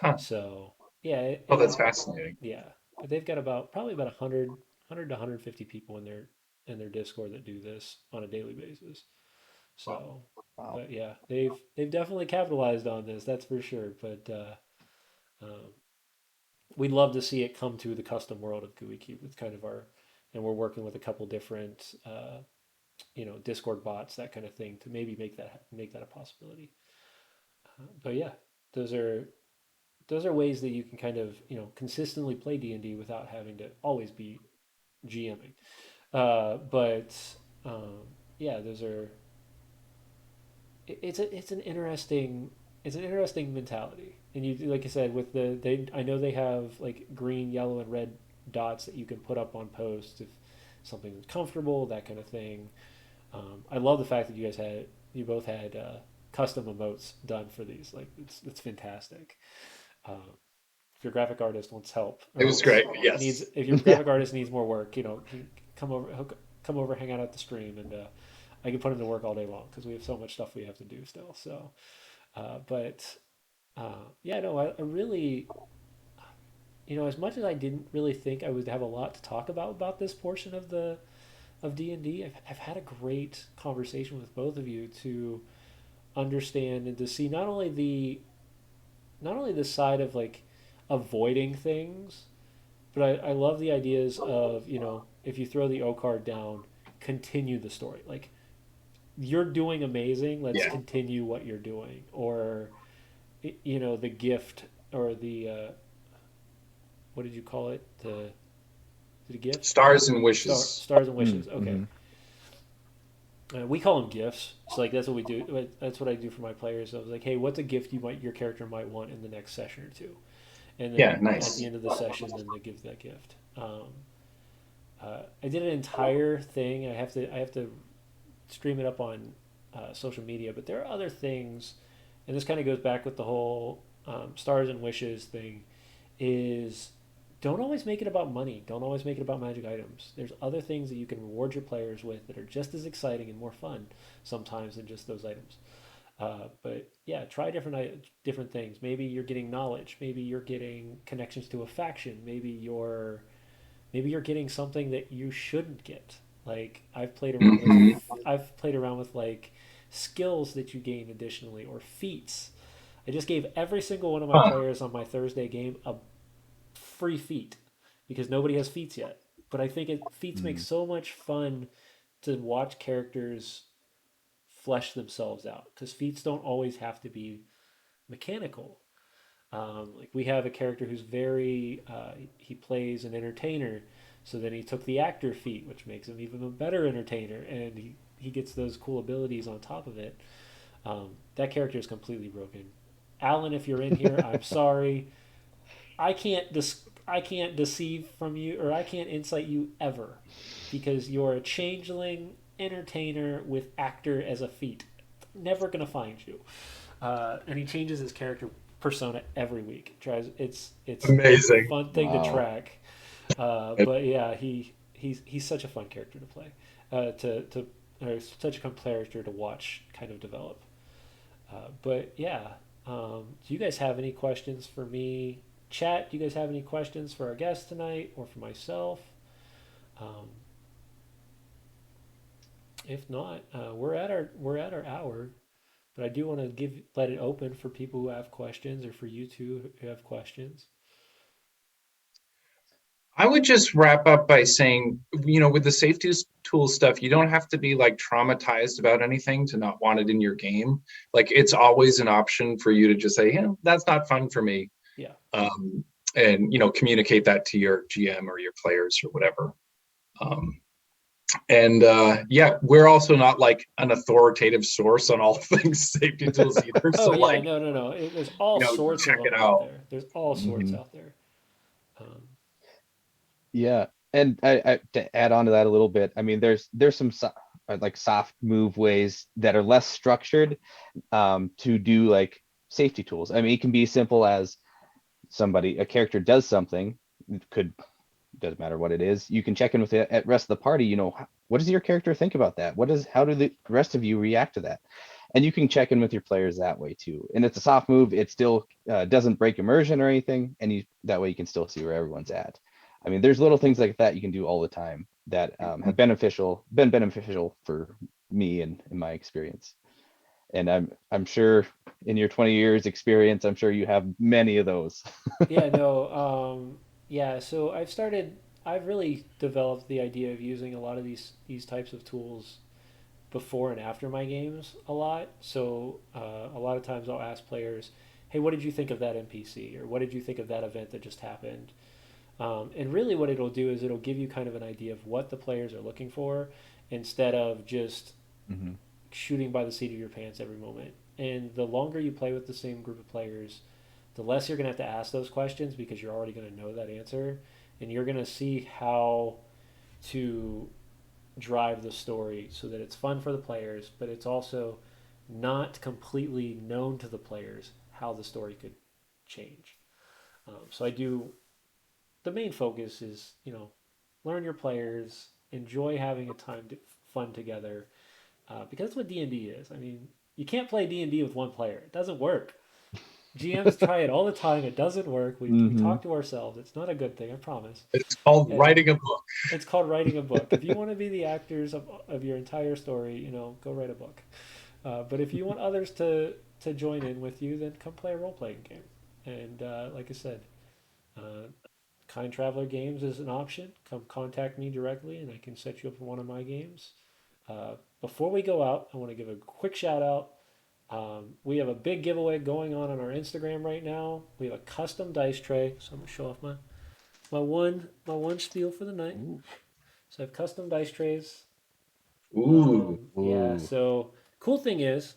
Huh. So yeah, Oh, that's fascinating. yeah, but they've got probably about 100 to 150 people in their Discord that do this on a daily basis. Wow. So, Wow. but yeah, they've definitely capitalized on this, that's for sure. But um, we'd love to see it come to the custom world of GUI Cube. It's kind of and we're working with a couple different Discord bots, that kind of thing, to maybe make that a possibility. But yeah, those are those are ways that you can kind of consistently play D&D without having to always be GMing. But um, yeah, those are it's an interesting mentality. And you like I said with I know they have like green, yellow, and red dots that you can put up on posts if something's comfortable, that kind of thing. I love the fact that you both had custom emotes done for these. Like it's fantastic. If your graphic artist wants help It or was great. needs Yes. if your Yeah. graphic artist needs more work, come over, hang out at the stream, and I can put him to work all day long because we have so much stuff we have to do still. So, but yeah, no, I really, as much as I didn't really think I would have a lot to talk about this portion of D&D, I've had a great conversation with both of you to understand and to see not only the side of like avoiding things, but I love the ideas of, if you throw the O card down, continue the story. Like, you're doing amazing, let's Yeah. continue what you're doing. Or, the gift or what did you call it? The gift? Stars and wishes. Stars and wishes. Okay. Mm-hmm. We call them gifts. So like that's what we do. That's what I do for my players. I was like, hey, what's a gift your character might want in the next session or two? And Yeah. then at the Nice. end of the session, then they give that gift. I did an entire thing. I have to stream it up on social media, but there are other things, and this kind of goes back with the whole stars and wishes thing. Is don't always make it about money. Don't always make it about magic items. There's other things that you can reward your players with that are just as exciting and more fun sometimes than just those items. But yeah, try different things. Maybe you're getting knowledge. Maybe you're getting connections to a faction. Maybe you're getting something that you shouldn't get. Like Hmm. I've played around with like skills that you gain additionally or feats. I just gave every single one of my Huh. players on my Thursday game a free feat because nobody has feats yet. But I think feats make Mm. so much fun to watch characters flesh themselves out because feats don't always have to be mechanical. Like we have a character who's he plays an entertainer, so then he took the actor feat, which makes him even a better entertainer, and he gets those cool abilities on top of it. That character is completely broken. Alan, if you're in here, I'm sorry. I can't deceive from you, or I can't insight you ever, because you're a changeling entertainer with actor as a feat. Never gonna find you. And he changes his character persona every week. Tries it's a Amazing. fun thing to Wow. track. But yeah, he's such a fun character to play. To or such a fun character to watch kind of develop. But yeah, do you guys have any questions for me? Chat, do you guys have any questions for our guest tonight or for myself? Um, if not, we're at our hour. But I do want to let it open for people who have questions, or for you two who have questions. I would just wrap up by saying, with the safety tool stuff, you don't have to be like traumatized about anything to not want it in your game. Like it's always an option for you to just say, yeah, that's not fun for me. Yeah. Um, and communicate that to your GM or your players or whatever. Um, and yeah, we're also not like an authoritative source on all things safety tools either. Oh So yeah, like, no, no, no. There's all sorts of check them it out out. there. There's all sorts Hmm. out there. Um, Yeah, and to add on to that a little bit, I mean, there's some like soft move ways that are less structured to do like safety tools. I mean, it can be simple as a character does something, could doesn't matter what it is. You can check in with the rest of the party. What does your character think about that? How do the rest of you react to that? And you can check in with your players that way too. And it's a soft move. It still doesn't break immersion or anything, and that way you can still see where everyone's at. I mean, there's little things like that you can do all the time that have been beneficial for me and in my experience. And I'm sure in your 20 years experience, I'm sure you have many of those. yeah, no, yeah. So I've really developed the idea of using a lot of these types of tools before and after my games a lot. So a lot of times I'll ask players, "Hey, what did you think of that NPC?" or "What did you think of that event that just happened?" And really, what it'll do is it'll give you kind of an idea of what the players are looking for, instead of just Hmm. shooting by the seat of your pants every moment. And the longer you play with the same group of players, the less you're going to have to ask those questions, because you're already going to know that answer, and you're going to see how to drive the story so that it's fun for the players, but it's also not completely known to the players how the story could change. So I do. The main focus is, learn your players, enjoy having fun together, because that's what D&D is. I mean, you can't play D&D with one player. It doesn't work. GMs try it all the time. It doesn't work. We Hmm. talk to ourselves. It's not a good thing, I promise. It's called And writing a book. it's called writing a book. If you want to be the actors of your entire story, go write a book. But if you want others to join in with you, then come play a role playing game. And like I said, uh, Kind Traveler Games is an option. Come contact me directly, and I can set you up for one of my games. Before we go out, I want to give a quick shout out. We have a big giveaway going on our Instagram right now. We have a custom dice tray, so I'm gonna show off my one spiel for the night. Ooh. So I have custom dice trays. Ooh. Yeah. Ooh. So cool thing is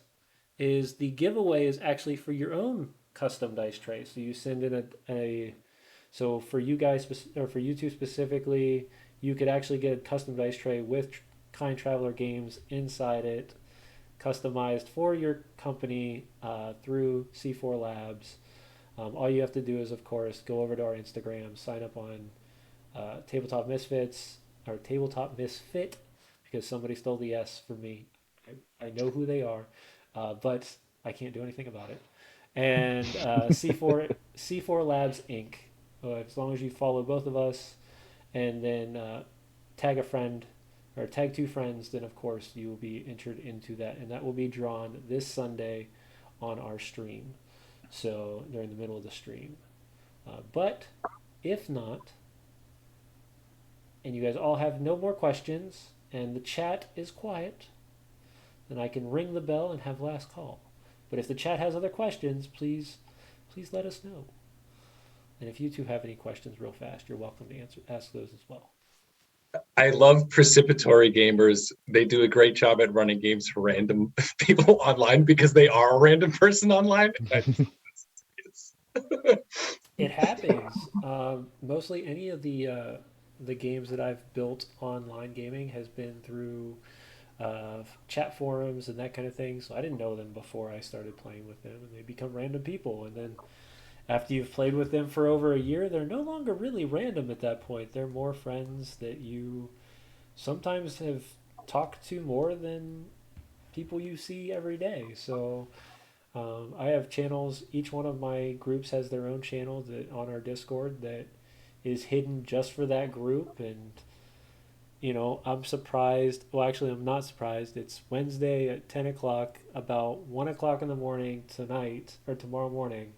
the giveaway is actually for your own custom dice tray. So you send in a so for you guys, or for you two specifically, you could actually get a custom dice tray with Kind Traveler Games inside it, customized for your company through C4 Labs. All you have to do is, of course, go over to our Instagram, sign up on Tabletop Misfits, or Tabletop Misfit, because somebody stole the S from me. I know who they are, but I can't do anything about it. And C4 Labs Inc. As long as you follow both of us, and then tag a friend, or tag two friends, then of course you will be entered into that, and that will be drawn this Sunday on our stream. So during the middle of the stream. But if not, and you guys all have no more questions, and the chat is quiet, then I can ring the bell and have last call. But if the chat has other questions, please let us know. And if you two have any questions real fast, you're welcome to ask those as well. I love precipitory gamers. They do a great job at running games for random people online because they are a random person online. It happens. Mostly any of the games that I've built online gaming has been through chat forums and that kind of thing. So I didn't know them before I started playing with them, and they become random people. And then after you've played with them for over a year, they're no longer really random at that point. They're more friends that you sometimes have talked to more than people you see every day. So I have channels. Each one of my groups has their own channel that on our Discord that is hidden just for that group, and I'm surprised. Well, actually, I'm not surprised. It's Wednesday at 10 o'clock. About 1 o'clock in the morning tonight or tomorrow morning,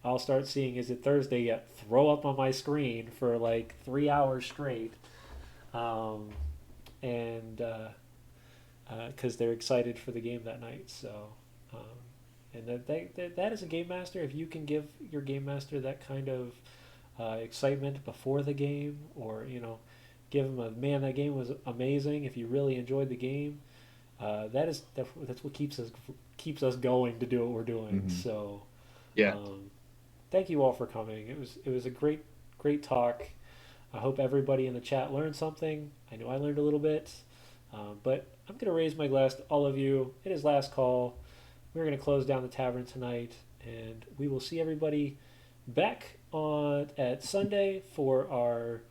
I'll start seeing, is it Thursday yet? Throw up on my screen for like 3 hours straight. Um, and because they're excited for the game that night. So, um, and that is a game master. If you can give your game master that kind of excitement before the game, or give them a man, that game was amazing. If you really enjoyed the game, that's what keeps us going to do what we're doing. Mhm. So, Yeah. thank you all for coming. It was a great talk. I hope everybody in the chat learned something. I know I learned a little bit, but I'm gonna raise my glass to all of you. It is last call. We're gonna close down the tavern tonight, and we will see everybody back on at Sunday for our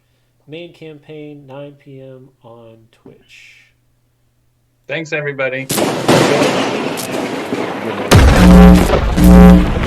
main campaign, 9 p.m. on Twitch. Thanks, everybody. Good night.